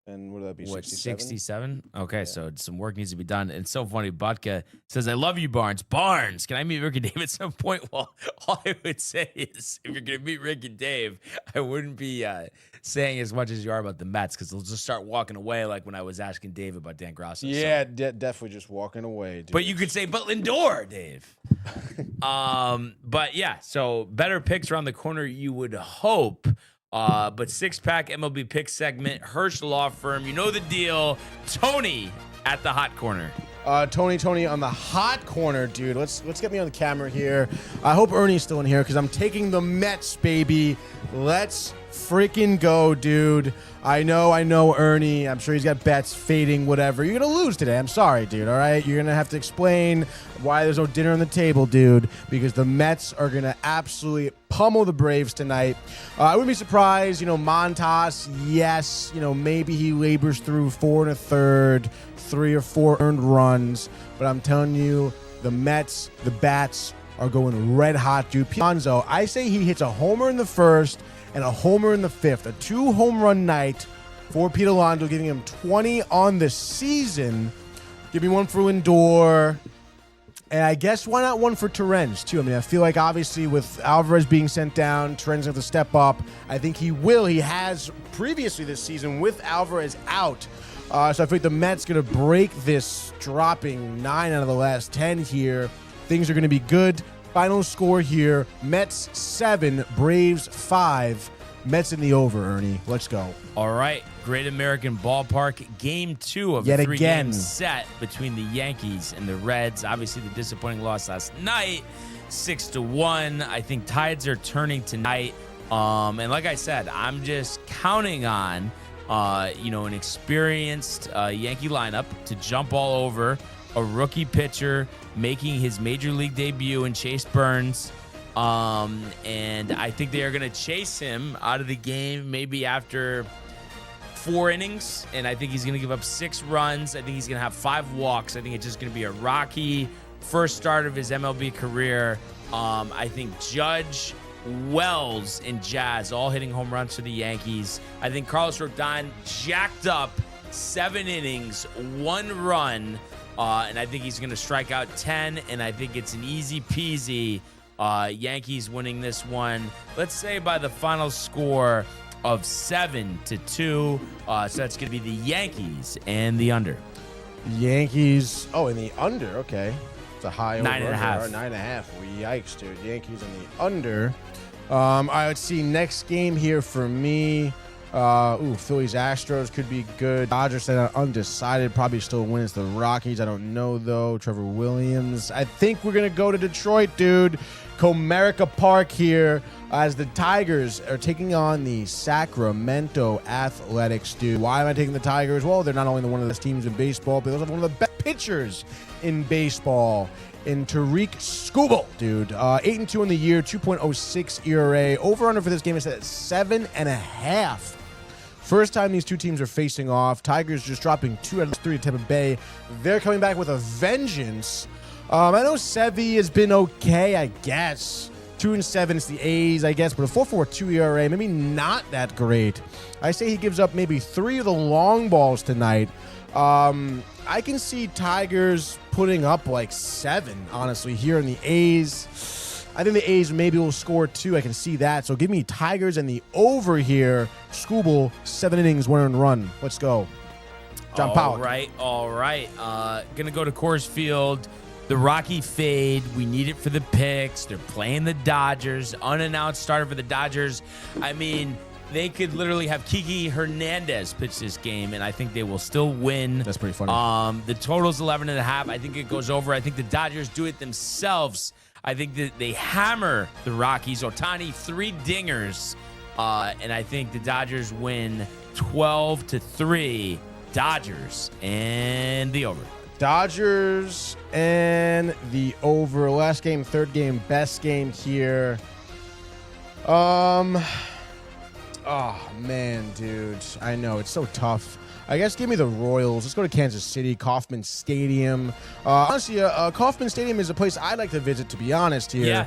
[SPEAKER 5] And what would that be?
[SPEAKER 4] What, 67? Okay, yeah. So some work needs to be done. And it's so funny. Butka says, "I love you, Barnes. Barnes, can I meet Rick and Dave at some point?" Well, all I would say is, if you're going to meet Rick and Dave, I wouldn't be saying as much as you are about the Mets, because they'll just start walking away like when I was asking Dave about Dan Grasso.
[SPEAKER 5] Yeah, definitely just walking away, dude.
[SPEAKER 4] But you could say, but Lindor, Dave. But yeah, so better picks around the corner, you would hope. But six-pack MLB pick segment, Hirsch Law Firm, you know the deal. Tony at the hot corner.
[SPEAKER 5] Tony on the hot corner, dude. Let's get me on the camera here. I hope Ernie's still in here because I'm taking the Mets, baby. Let's freaking go, dude. I know, Ernie. I'm sure he's got bets, fading, whatever. You're going to lose today. I'm sorry, dude, all right? You're going to have to explain why there's no dinner on the table, dude, because the Mets are going to absolutely pummel the Braves tonight. I wouldn't be surprised, Montas, yes, maybe he labors through 4 1/3, 3 or 4 earned runs, but I'm telling you, the Mets, the Bats are going red hot, dude. Pianzo, I say he hits a homer in the first and a homer in the fifth. A 2-home run night for Pete Alonso, giving him 20 on the season. Give me one for Lindor. And I guess why not one for Terrence, too? I mean, I feel like obviously with Alvarez being sent down, Terrence has to step up. I think he will. He has previously this season with Alvarez out. So I think the Mets going to break this, dropping 9 out of the last 10 here. Things are going to be good. Final score here, Mets 7, Braves 5. Mets in the over, Ernie. Let's go.
[SPEAKER 4] All right. Great American Ballpark, game 2 of
[SPEAKER 5] Yet
[SPEAKER 4] a 3-game
[SPEAKER 5] again.
[SPEAKER 4] set between the Yankees and the Reds. Obviously, the disappointing loss last night, 6-1. I think tides are turning tonight. And like I said, I'm just counting on, an experienced Yankee lineup to jump all over a rookie pitcher making his major league debut in Chase Burns. And I think they are going to chase him out of the game maybe after 4 innings. And I think he's going to give up 6 runs. I think he's going to have 5 walks. I think it's just going to be a rocky first start of his MLB career. I think Judge, Wells, and Jazz all hitting home runs for the Yankees. I think Carlos Rodon jacked up 7 innings, 1 run. And I think he's going to strike out 10. And I think it's an easy peasy Yankees winning this one. Let's say by the final score of 7-2. So that's going to be the Yankees and the under.
[SPEAKER 5] Yankees. Oh, in the under. Okay. It's a high over.
[SPEAKER 4] 9.5.
[SPEAKER 5] 9.5. Yikes, dude. Yankees in the under. I would see next game here for me. Phillies Astros could be good. Dodgers said undecided, probably still wins. The Rockies, I don't know though. Trevor Williams. I think we're gonna go to Detroit, dude. Comerica Park here as the Tigers are taking on the Sacramento Athletics, dude. Why am I taking the Tigers? Well, they're not only one of the best teams in baseball, but they're also one of the best pitchers in baseball. In Tariq Skubal, dude. 8-2 in the year, 2.06 ERA. Over-under for this game is at 7.5. First time these two teams are facing off. Tigers just dropping 2 out of 3 to Tampa Bay. They're coming back with a vengeance. I know Sevy has been okay, I guess. 2-7, it's the A's, I guess, but a 4.42 ERA, maybe not that great. I say he gives up maybe 3 of the long balls tonight. I can see Tigers putting up like 7, honestly, here in the A's. I think the A's maybe will score 2. I can see that. So give me Tigers and the over here. Skubal, 7 innings, 1 earned run. Let's go. John Powell.
[SPEAKER 4] All right. Gonna go to Coors Field. The Rocky fade. We need it for the picks. They're playing the Dodgers. Unannounced starter for the Dodgers. I mean, they could literally have Kiki Hernandez pitch this game, and I think they will still win.
[SPEAKER 5] That's pretty funny.
[SPEAKER 4] The total's 11.5. I think it goes over. I think the Dodgers do it themselves. I think that they hammer the Rockies. Ohtani, 3 dingers. And I think the Dodgers win 12-3. Dodgers and the over.
[SPEAKER 5] Dodgers and the over. Last game, third game, best game here. Oh, man, dude. I know. It's so tough. I guess give me the Royals. Let's go to Kansas City, Kauffman Stadium. Honestly, Kauffman Stadium is a place I'd like to visit, to be honest here.
[SPEAKER 4] Yeah.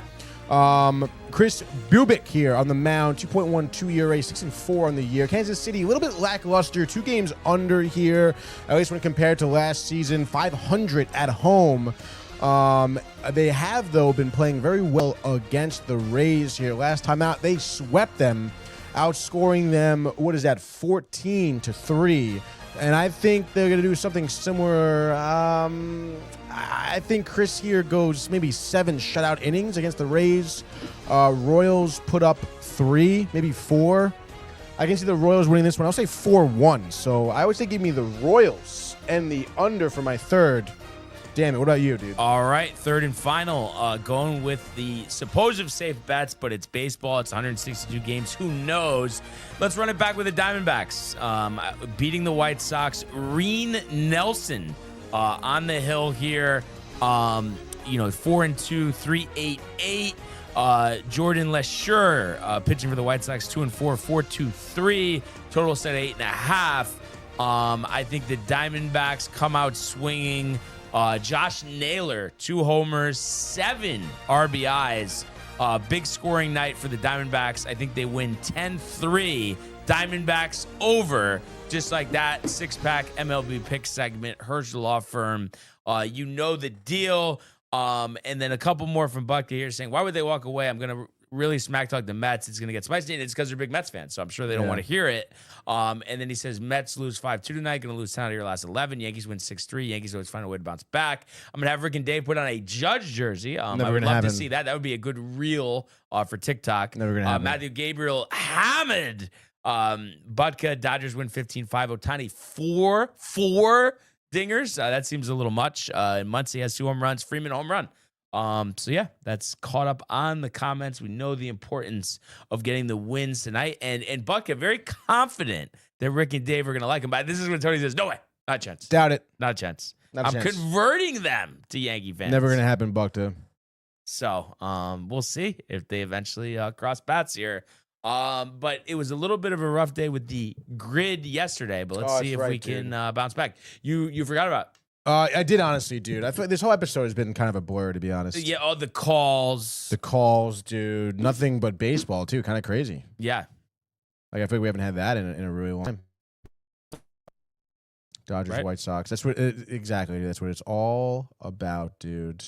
[SPEAKER 5] Chris Bubick here on the mound, 2.12 ERA, 6-4 on the year. Kansas City, a little bit lackluster, 2 games under here, at least when compared to last season, 500 at home. They have, though, been playing very well against the Rays here. Last time out, they swept them, outscoring them, 14-3. And I think they're going to do something similar. I think Chris here goes maybe 7 shutout innings against the Rays. Royals put up 3, maybe 4. I can see the Royals winning this one. I'll say 4-1. So I would say give me the Royals and the under for my third. Damn it. What about you, dude?
[SPEAKER 4] All right. Third and final. Going with the supposed safe bets, but it's baseball. It's 162 games. Who knows? Let's run it back with the Diamondbacks. Beating the White Sox. Reen Nelson on the hill here. 4-2, 3.88. Jordan Lesher pitching for the White Sox, 2-4, 4.23. Total set 8.5. I think the Diamondbacks come out swinging. Josh Naylor, 2 homers, 7 RBIs. Big scoring night for the Diamondbacks. I think they win 10-3. Diamondbacks over. Just like that, 6-pack MLB pick segment. Herschel Law Firm. You know the deal. And then a couple more from Buck here saying, why would they walk away? I'm going to really smack talk the Mets, it's going to get spicy. And it's because they're big Mets fans, so I'm sure they don't want to hear it. And then he says, Mets lose 5-2 tonight, going to lose 10 out of your last 11. Yankees win 6-3. Yankees always find a way to bounce back. I'm going to have Rick and Dave put on a Judge jersey. I would love to see that. That would be a good reel for TikTok.
[SPEAKER 5] Never going to happen.
[SPEAKER 4] Matthew Gabriel hammered Butka. Dodgers win 15-5. Ohtani, four dingers. That seems a little much. And Muncy has 2 home runs. Freeman, home run. So yeah, that's caught up on the comments. We know the importance of getting the wins tonight. And Butka, very confident that Rick and Dave are going to like him. But this is when Tony says, no way. Not a chance.
[SPEAKER 5] Doubt it.
[SPEAKER 4] Not a chance.
[SPEAKER 5] Not a chance.
[SPEAKER 4] Converting them to Yankee fans.
[SPEAKER 5] Never going to happen, Buckta.
[SPEAKER 4] So we'll see if they eventually cross bats here. But it was a little bit of a rough day with the grid yesterday. But let's see if we can bounce back. You forgot about.
[SPEAKER 5] I did, honestly, dude. I feel like this whole episode has been kind of a blur, to be honest.
[SPEAKER 4] Yeah, the calls.
[SPEAKER 5] The calls, dude. Nothing but baseball, too. Kind of crazy.
[SPEAKER 4] Yeah.
[SPEAKER 5] Like, I feel like we haven't had that in a really long time. Dodgers, White Sox. That's what exactly. That's what it's all about, dude.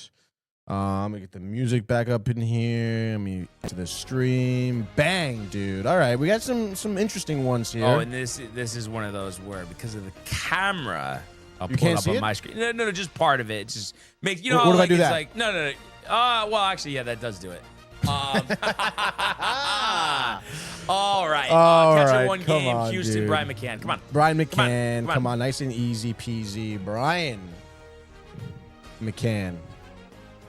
[SPEAKER 5] Let me get the music back up in here. Let me get to the stream. Bang, dude. All right, we got some interesting ones here.
[SPEAKER 4] Oh, and this is one of those where because of the camera, I'll
[SPEAKER 5] you
[SPEAKER 4] pull
[SPEAKER 5] can't
[SPEAKER 4] it up
[SPEAKER 5] see
[SPEAKER 4] on
[SPEAKER 5] it?
[SPEAKER 4] my screen. No, just part of it. It's just makes you know.
[SPEAKER 5] What
[SPEAKER 4] how,
[SPEAKER 5] if I
[SPEAKER 4] like,
[SPEAKER 5] do
[SPEAKER 4] it's
[SPEAKER 5] that?
[SPEAKER 4] like no. Well, actually, yeah, that does do it. All right. Catcher one game.
[SPEAKER 5] on,
[SPEAKER 4] Houston,
[SPEAKER 5] dude.
[SPEAKER 4] Brian McCann. Come on.
[SPEAKER 5] Brian McCann.
[SPEAKER 4] Come on.
[SPEAKER 5] Nice and easy peasy. Brian McCann.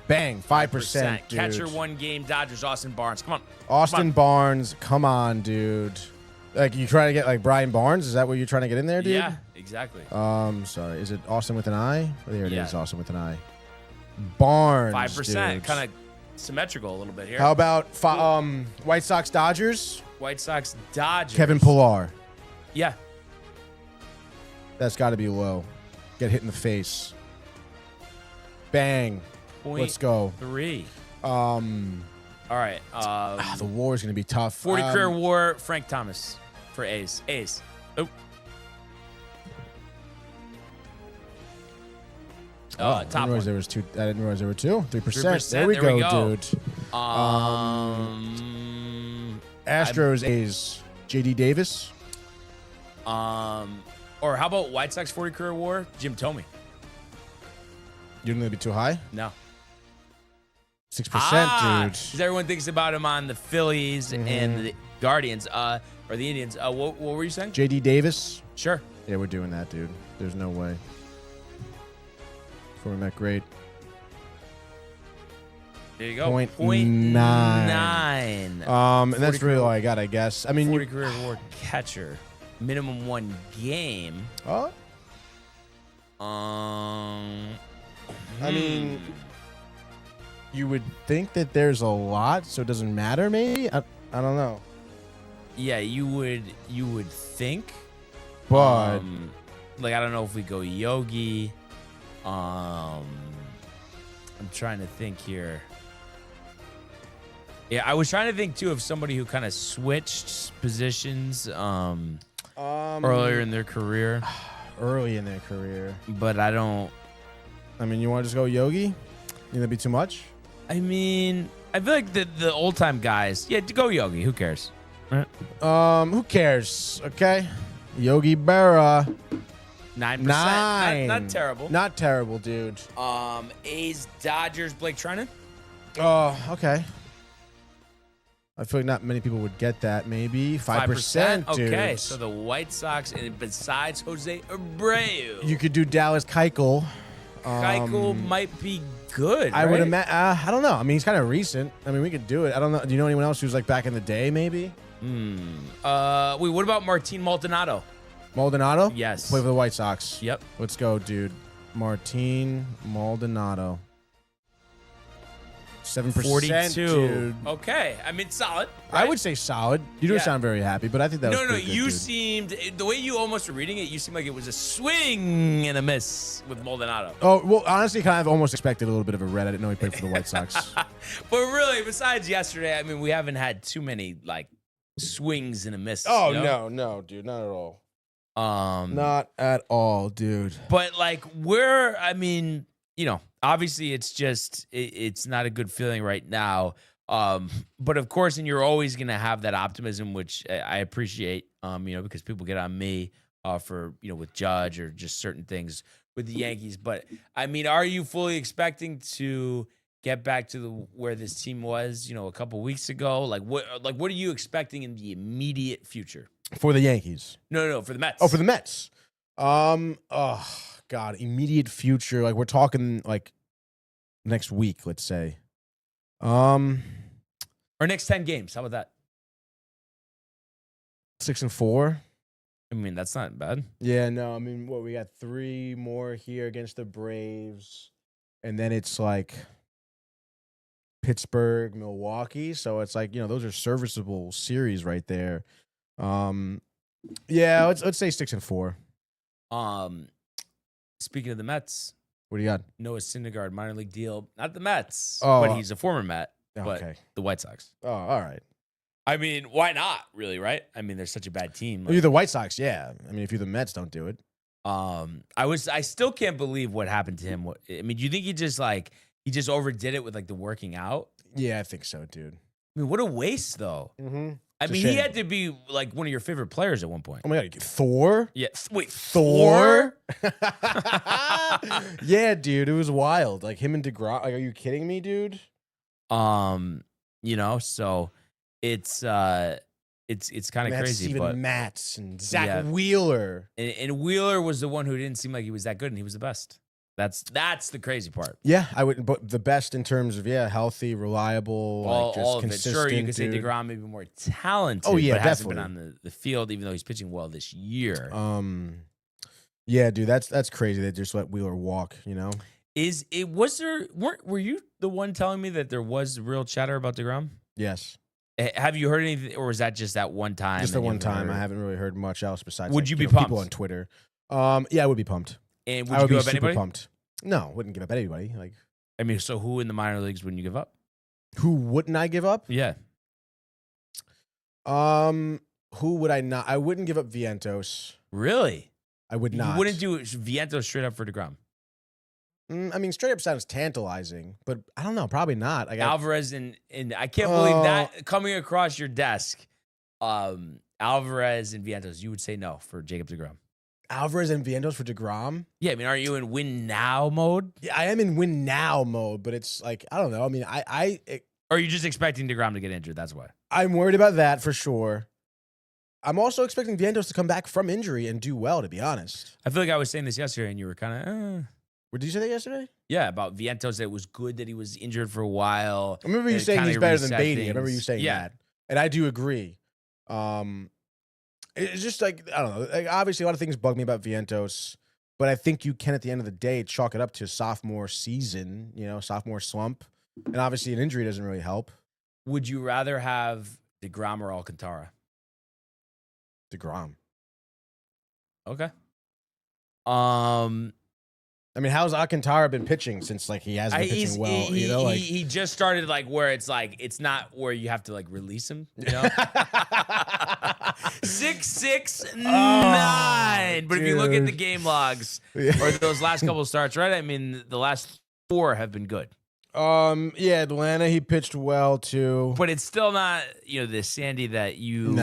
[SPEAKER 5] Bang. 5%. Dude.
[SPEAKER 4] Catcher one game. Dodgers. Austin Barnes. Come on.
[SPEAKER 5] Austin Barnes. Come on, dude. Like, you trying to get like Brian Barnes? Is that what you're trying to get in there, dude?
[SPEAKER 4] Yeah, exactly.
[SPEAKER 5] Sorry. Is it Austin with an I? Oh, there it is.
[SPEAKER 4] Yeah.
[SPEAKER 5] Austin with an I. Barnes.
[SPEAKER 4] 5%. Kind of symmetrical a little bit here.
[SPEAKER 5] How about White Sox Dodgers?
[SPEAKER 4] White Sox Dodgers.
[SPEAKER 5] Kevin Pillar.
[SPEAKER 4] Yeah.
[SPEAKER 5] That's got to be low. Get hit in the face. Bang. Let's go.
[SPEAKER 4] 3. All right.
[SPEAKER 5] The war is going to be tough.
[SPEAKER 4] 40 career war. Frank Thomas for A's. Oh.
[SPEAKER 5] I
[SPEAKER 4] Top
[SPEAKER 5] didn't realize
[SPEAKER 4] one.
[SPEAKER 5] there was 2. I didn't realize there were 2. 3%.
[SPEAKER 4] 3%.
[SPEAKER 5] There we
[SPEAKER 4] There we
[SPEAKER 5] go,
[SPEAKER 4] go.
[SPEAKER 5] dude. Astros, A's. JD Davis.
[SPEAKER 4] Or how about White Sox 40 career war? Jim Thome.
[SPEAKER 5] You don't think it'd be too high?
[SPEAKER 4] No.
[SPEAKER 5] 6%, dude.
[SPEAKER 4] Because everyone thinks about him on the Phillies and the Guardians, or the Indians. What were you saying?
[SPEAKER 5] JD Davis.
[SPEAKER 4] Sure.
[SPEAKER 5] Yeah, we're doing that, dude. There's no way. For that great.
[SPEAKER 4] There you go.
[SPEAKER 5] 0.9. And that's really all I got, I guess. I mean,
[SPEAKER 4] 40 career war catcher. Minimum 1 game.
[SPEAKER 5] Oh? I mean, you would think that there's a lot, so it doesn't matter, maybe? I don't know.
[SPEAKER 4] Yeah, you would think.
[SPEAKER 5] But
[SPEAKER 4] like, I don't know if we go Yogi. I'm trying to think here. Yeah, I was trying to think too of somebody who kind of switched positions earlier in their career.
[SPEAKER 5] Early in their career.
[SPEAKER 4] But I don't.
[SPEAKER 5] I mean, you want to just go Yogi? You think that'd be too much?
[SPEAKER 4] I mean, I feel like the old time guys. Yeah, to go Yogi. Who cares? Right?
[SPEAKER 5] Who cares? Okay. Yogi Berra.
[SPEAKER 4] 9%.
[SPEAKER 5] 9.
[SPEAKER 4] Not terrible.
[SPEAKER 5] Not terrible, dude.
[SPEAKER 4] A's, Dodgers, Blake Trinan.
[SPEAKER 5] Oh, okay. I feel like not many people would get that. Maybe 5%, dude.
[SPEAKER 4] Okay, so the White Sox, and besides Jose Abreu,
[SPEAKER 5] You could do Dallas Keuchel.
[SPEAKER 4] Keuchel might be good.
[SPEAKER 5] I would
[SPEAKER 4] right?
[SPEAKER 5] imagine. I don't know. I mean, he's kind of recent. I mean, we could do it. I don't know. Do you know anyone else who's like back in the day? Maybe.
[SPEAKER 4] Wait, what about Martin Maldonado?
[SPEAKER 5] Maldonado.
[SPEAKER 4] Yes.
[SPEAKER 5] Play for the White Sox.
[SPEAKER 4] Yep.
[SPEAKER 5] Let's go, dude. Martin Maldonado. 7%.
[SPEAKER 4] 42.
[SPEAKER 5] Dude.
[SPEAKER 4] Okay, I mean solid.
[SPEAKER 5] I
[SPEAKER 4] right?
[SPEAKER 5] would say solid. You don't
[SPEAKER 4] Yeah.
[SPEAKER 5] sound very happy, but I think that was
[SPEAKER 4] No.
[SPEAKER 5] pretty good,
[SPEAKER 4] You
[SPEAKER 5] dude.
[SPEAKER 4] seemed the way you almost were reading it. You seemed like it was a swing and a miss with Maldonado.
[SPEAKER 5] Oh, well, honestly, kind of almost expected a little bit of a red. I didn't know he played for the White Sox.
[SPEAKER 4] But really, besides yesterday, I mean, we haven't had too many like swings and a miss.
[SPEAKER 5] Oh,
[SPEAKER 4] you know?
[SPEAKER 5] no, dude, not at all.
[SPEAKER 4] Um,
[SPEAKER 5] Not at all, dude.
[SPEAKER 4] But like I mean, you know, obviously it's just it's not a good feeling right now. But of course, and you're always going to have that optimism, which I appreciate, because people get on me for, with Judge or just certain things with the Yankees. But I mean, are you fully expecting to get back to where this team was, a couple weeks ago? Like what are you expecting in the immediate future
[SPEAKER 5] For the Yankees?
[SPEAKER 4] No, for the Mets.
[SPEAKER 5] Oh, for the Mets. Oh God, immediate future. Like we're talking like next week, let's say.
[SPEAKER 4] Or next 10 games. How about that?
[SPEAKER 5] 6-4.
[SPEAKER 4] I mean, that's not bad.
[SPEAKER 5] Yeah, no. I mean, we got 3 more here against the Braves, and then it's like Pittsburgh, Milwaukee. So it's like, those are serviceable series right there. Yeah, let's say 6-4.
[SPEAKER 4] Speaking of the Mets,
[SPEAKER 5] what do you got?
[SPEAKER 4] Noah Syndergaard, minor league deal. Not the Mets, but he's a former Met.
[SPEAKER 5] Okay.
[SPEAKER 4] But the White Sox.
[SPEAKER 5] Oh, all right.
[SPEAKER 4] I mean, why not? Really, right? I mean, they're such a bad team.
[SPEAKER 5] If you're the White Sox, yeah. I mean, if you're the Mets, don't do it.
[SPEAKER 4] I still can't believe what happened to him. I mean, do you think he just overdid it with like the working out?
[SPEAKER 5] Yeah, I think so, dude.
[SPEAKER 4] I mean, what a waste, though.
[SPEAKER 5] Mm-hmm.
[SPEAKER 4] I mean, he had to be like one of your favorite players at one point.
[SPEAKER 5] Oh my God, Thor?
[SPEAKER 4] Yeah. Wait,
[SPEAKER 5] Thor? Yeah, dude, it was wild. Like him and DeGrom. Like, are you kidding me, dude?
[SPEAKER 4] So it's kind of crazy.
[SPEAKER 5] Steven
[SPEAKER 4] but
[SPEAKER 5] Matz and Zach Wheeler.
[SPEAKER 4] And Wheeler was the one who didn't seem like he was that good, and he was the best. That's the crazy part.
[SPEAKER 5] Yeah, I would, but the best in terms of healthy, reliable,
[SPEAKER 4] all
[SPEAKER 5] consistent.
[SPEAKER 4] Of it. Sure, you could say
[SPEAKER 5] dude.
[SPEAKER 4] DeGrom maybe more talented.
[SPEAKER 5] Oh yeah,
[SPEAKER 4] but hasn't
[SPEAKER 5] definitely
[SPEAKER 4] been on the field, even though he's pitching well this year.
[SPEAKER 5] Yeah, dude, that's crazy. They just let Wheeler walk.
[SPEAKER 4] Were you the one telling me that there was real chatter about DeGrom?
[SPEAKER 5] Yes.
[SPEAKER 4] Have you heard anything, or was that just that one time?
[SPEAKER 5] Just the one time. I haven't really heard much else besides.
[SPEAKER 4] Would you be pumped?
[SPEAKER 5] People on Twitter. Yeah, I would be pumped.
[SPEAKER 4] And would you give up anybody?
[SPEAKER 5] Pumped. No, wouldn't give up anybody. Like,
[SPEAKER 4] I mean, so who in the minor leagues wouldn't you give up?
[SPEAKER 5] Who wouldn't I give up?
[SPEAKER 4] Yeah.
[SPEAKER 5] Who would I not? I wouldn't give up Vientos.
[SPEAKER 4] Really?
[SPEAKER 5] I would not.
[SPEAKER 4] You wouldn't do Vientos straight up for DeGrom?
[SPEAKER 5] I mean, straight up sounds tantalizing, but I don't know. Probably not. Like
[SPEAKER 4] Alvarez and I can't believe that coming across your desk. Alvarez and Vientos, you would say no for Jacob DeGrom.
[SPEAKER 5] Alvarez and Vientos for DeGrom?
[SPEAKER 4] Yeah, I mean, aren't you in win now mode?
[SPEAKER 5] Yeah, I am in win now mode, but it's like, I don't know. I mean, or
[SPEAKER 4] are you just expecting DeGrom to get injured? That's why.
[SPEAKER 5] I'm worried about that for sure. I'm also expecting Vientos to come back from injury and do well, to be honest.
[SPEAKER 4] I feel like I was saying this yesterday, and you were kind of.
[SPEAKER 5] Did you say that yesterday?
[SPEAKER 4] Yeah, about Vientos. That it was good that he was injured for a while.
[SPEAKER 5] I remember you saying he's better than Beatty. I remember you saying that, and I do agree. It's just like, I don't know. Like, obviously, a lot of things bug me about Vientos, but I think you can, at the end of the day, chalk it up to sophomore season, sophomore slump. And obviously, an injury doesn't really help.
[SPEAKER 4] Would you rather have DeGrom or Alcantara?
[SPEAKER 5] DeGrom.
[SPEAKER 4] Okay.
[SPEAKER 5] I mean, how's Alcantara been pitching since he hasn't been pitching well?
[SPEAKER 4] He just started where it's it's not where you have to release him. 6-6-9. But if you look at the game logs or those last couple of starts, right? I mean, the last 4 have been good.
[SPEAKER 5] Yeah, Atlanta, he pitched well too.
[SPEAKER 4] But it's still not the Sandy that you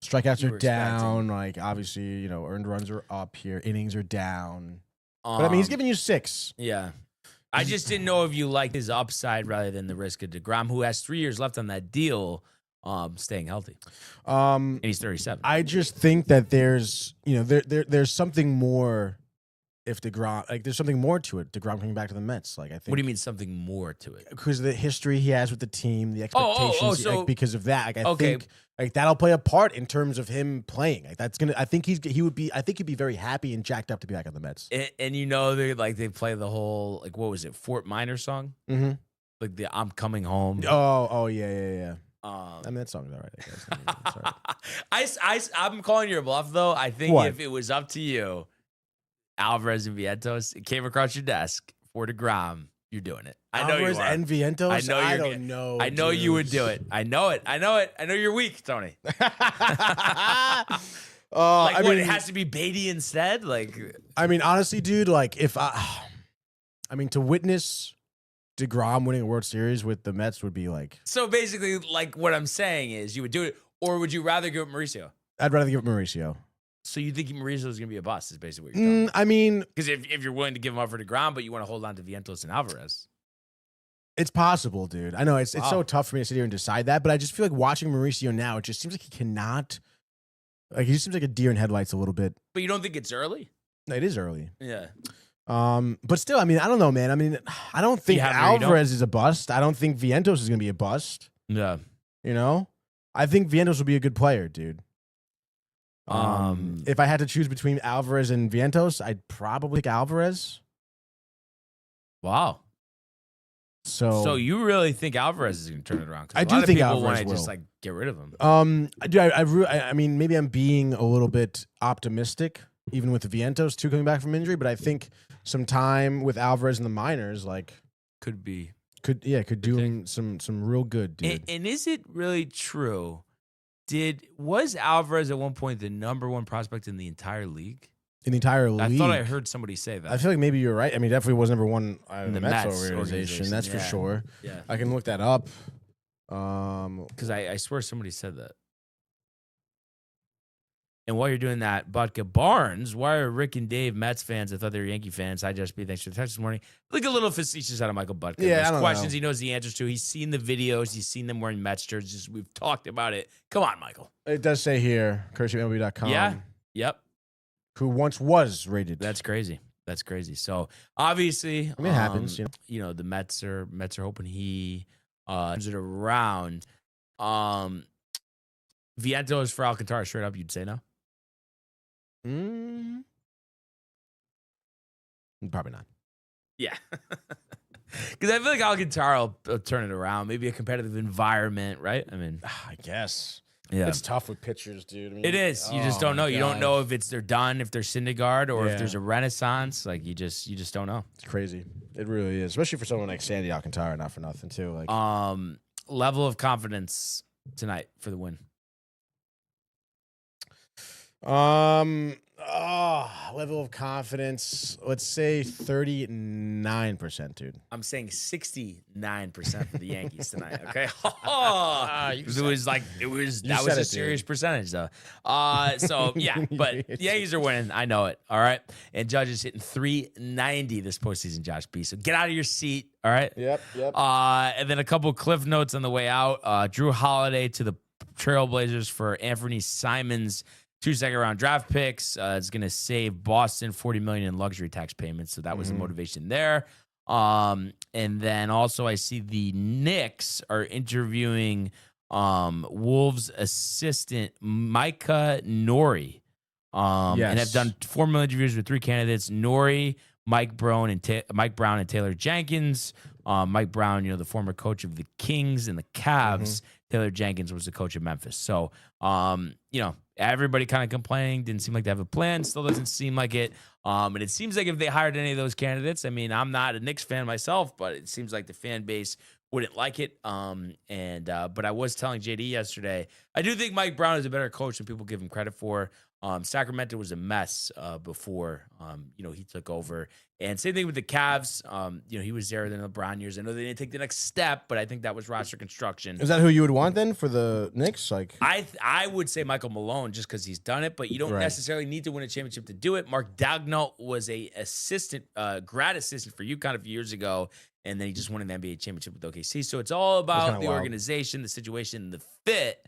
[SPEAKER 5] strikeouts are down. Obviously, earned runs are up here. Innings are down. But I mean, he's giving you 6.
[SPEAKER 4] Yeah. I just didn't know if you liked his upside rather than the risk of DeGrom, who has 3 years left on that deal, staying healthy. And he's 37.
[SPEAKER 5] I just think that there's, there's something more. If DeGrom, there's something more to it. DeGrom coming back to the Mets, I think.
[SPEAKER 4] What do you mean something more to it?
[SPEAKER 5] Because of the history he has with the team, the expectations.
[SPEAKER 4] So
[SPEAKER 5] because of that, I think that'll play a part in terms of him playing. I think he'd be very happy and jacked up to be back on the Mets.
[SPEAKER 4] And they play the whole what was it, Fort Minor song?
[SPEAKER 5] Mm-hmm.
[SPEAKER 4] The I'm Coming Home.
[SPEAKER 5] Oh yeah. I mean, that song's all right, I guess.
[SPEAKER 4] I'm calling your bluff though. I think if it was up to you, Alvarez and Vientos, it came across your desk for DeGrom, you're doing it. I know
[SPEAKER 5] Alvarez
[SPEAKER 4] you are.
[SPEAKER 5] and Vientos?
[SPEAKER 4] I know
[SPEAKER 5] I don't know.
[SPEAKER 4] I know you would do it. I know it. I know you're weak, Tony.
[SPEAKER 5] I
[SPEAKER 4] mean, it has to be Beatty instead?
[SPEAKER 5] I mean, honestly, dude, to witness DeGrom winning a World Series with the Mets would be like.
[SPEAKER 4] So basically, like what I'm saying is you would do it, or would you rather give it Mauricio?
[SPEAKER 5] I'd rather give it Mauricio.
[SPEAKER 4] So you think Mauricio is going to be a bust is basically what you're telling me.
[SPEAKER 5] I mean.
[SPEAKER 4] Because if you're willing to give him up for DeGrom, but you want to hold on to Vientos and Alvarez.
[SPEAKER 5] It's possible, dude. I know it's so tough for me to sit here and decide that, but I just feel like watching Mauricio now, it just seems like he cannot. Like he just seems like a deer in headlights a little bit.
[SPEAKER 4] But you don't think it's early?
[SPEAKER 5] No, it is early.
[SPEAKER 4] Yeah.
[SPEAKER 5] But still, I mean, I don't know, man. I mean, I don't think Alvarez is a bust. I don't think Vientos is going to be a bust.
[SPEAKER 4] Yeah.
[SPEAKER 5] You know, I think Vientos will be a good player, dude. If I had to choose between Alvarez and Vientos, I'd probably pick Alvarez.
[SPEAKER 4] Wow.
[SPEAKER 5] So
[SPEAKER 4] you really think Alvarez is going to turn it around?
[SPEAKER 5] I do think Alvarez will.
[SPEAKER 4] Just like get rid of him.
[SPEAKER 5] I mean, maybe I'm being a little bit optimistic, even with the Vientos too coming back from injury. But I think some time with Alvarez in the minors, like,
[SPEAKER 4] could do
[SPEAKER 5] him some real good, dude.
[SPEAKER 4] And is it really true? Was Alvarez at one point the number one prospect in the entire league?
[SPEAKER 5] In the entire league?
[SPEAKER 4] I thought I heard somebody say that.
[SPEAKER 5] I feel like maybe you're right. I mean, definitely was number one in the Mets organization. That's for
[SPEAKER 4] yeah.
[SPEAKER 5] sure.
[SPEAKER 4] Yeah,
[SPEAKER 5] I can look that up.
[SPEAKER 4] Because I swear somebody said that. And while you're doing that, Butka Barnes, why are Rick and Dave Mets fans? I thought they were Yankee fans. Hi, Just Be. Thanks for the text this morning. Like a little facetious out of Michael Butka.
[SPEAKER 5] Yeah,
[SPEAKER 4] There's
[SPEAKER 5] I don't
[SPEAKER 4] questions
[SPEAKER 5] know.
[SPEAKER 4] he knows the answers to. He's seen the videos. He's seen them wearing Mets jerseys. We've talked about it. Come on, Michael.
[SPEAKER 5] It does say here, courtesy.mlb.com.
[SPEAKER 4] Yeah. Yep.
[SPEAKER 5] Who once was rated.
[SPEAKER 4] That's crazy. So obviously,
[SPEAKER 5] I mean, it happens.
[SPEAKER 4] You know, the Mets are hoping he turns it around. Vientos for Alcantara, straight up, you'd say no?
[SPEAKER 5] Probably not.
[SPEAKER 4] Yeah. Because I feel like Alcantara will turn it around. Maybe a competitive environment, right? I mean,
[SPEAKER 5] I guess.
[SPEAKER 4] Yeah.
[SPEAKER 5] It's tough with pitchers, dude. I mean,
[SPEAKER 4] it is. You just don't know. You don't know if they're done, if they're Syndergaard, or if there's a renaissance. Like you just don't know.
[SPEAKER 5] It's crazy. It really is, especially for someone like Sandy Alcantara. Not for nothing, too. Like,
[SPEAKER 4] level of confidence tonight for the win.
[SPEAKER 5] Level of confidence. Let's say 39%, dude.
[SPEAKER 4] I'm saying 69% for the Yankees tonight. Okay. That was a serious percentage though. So yeah, but the Yankees are winning. I know it. All right. And Judge is hitting 390 this postseason, Josh B. So get out of your seat. All right.
[SPEAKER 5] Yep.
[SPEAKER 4] And then a couple cliff notes on the way out. Drew Holiday to the Trailblazers for Anthony Simons. 2 second-round draft picks. It's going to save Boston $40 million in luxury tax payments, so that was the motivation there. And then also I see the Knicks are interviewing Wolves assistant Micah Nori, and have done formal interviews with 3 candidates: Nori, Mike Brown, and Taylor Jenkins. Mike Brown, the former coach of the Kings and the Cavs. Taylor Jenkins was the coach of Memphis. So, everybody kind of complaining. Didn't seem like they have a plan. Still doesn't seem like it. And it seems like if they hired any of those candidates, I mean, I'm not a Knicks fan myself, but it seems like the fan base wouldn't like it. But I was telling JD yesterday, I do think Mike Brown is a better coach than people give him credit for. Sacramento was a mess before, he took over. And same thing with the Cavs. He was there in the LeBron years. I know they didn't take the next step, but I think that was roster construction.
[SPEAKER 5] Is that who you would want then for the Knicks? Like,
[SPEAKER 4] I would say Michael Malone just because he's done it, but you don't necessarily need to win a championship to do it. Mark Daigneault was a grad assistant for UConn a few years ago, and then he just won an NBA championship with OKC. So it's all about the organization, the situation, the fit.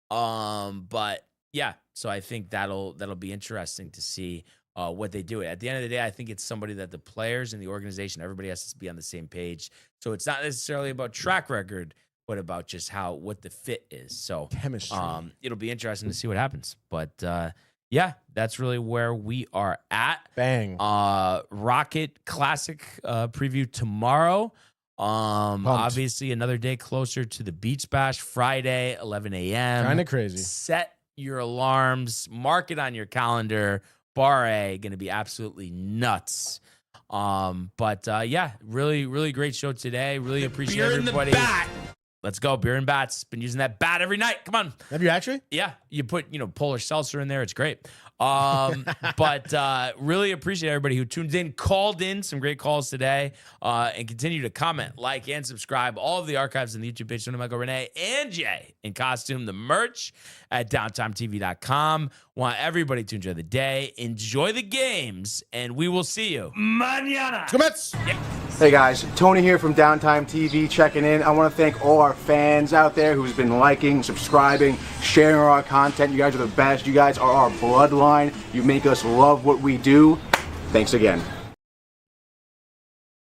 [SPEAKER 4] But yeah, so I think that'll be interesting to see what they do. At the end of the day, I think it's somebody that the players and the organization, everybody has to be on the same page. So it's not necessarily about track record, but about just what the fit is. So
[SPEAKER 5] chemistry.
[SPEAKER 4] It'll be interesting to see what happens. But yeah, that's really where we are at.
[SPEAKER 5] Bang.
[SPEAKER 4] Rocket Classic preview tomorrow. Obviously another day closer to the Beach Bash, Friday, 11 a.m.
[SPEAKER 5] Kind of crazy.
[SPEAKER 4] Set your alarms, mark it on your calendar. Bar A, going to be absolutely nuts. But yeah, really, really great show today. Really appreciate everybody. Let's go. Beer and Bats. Been using that bat every night. Come on.
[SPEAKER 5] Have you actually?
[SPEAKER 4] Yeah. You put, Polish seltzer in there. It's great. But really appreciate everybody who tuned in, called in, some great calls today, and continue to comment, like, and subscribe. All of the archives on the YouTube page, Tony, Michael, Renee, and Jay in costume, the merch at DowntimeTV.com. Want everybody to enjoy the day, enjoy the games, and we will see you mañana.
[SPEAKER 5] Go Mets!
[SPEAKER 4] Yeah.
[SPEAKER 11] Hey guys, Tony here from Downtime TV checking in. I want to thank all our fans out there who's been liking, subscribing, sharing our content. You guys are the best. You guys are our bloodline. You make us love what we do. Thanks again.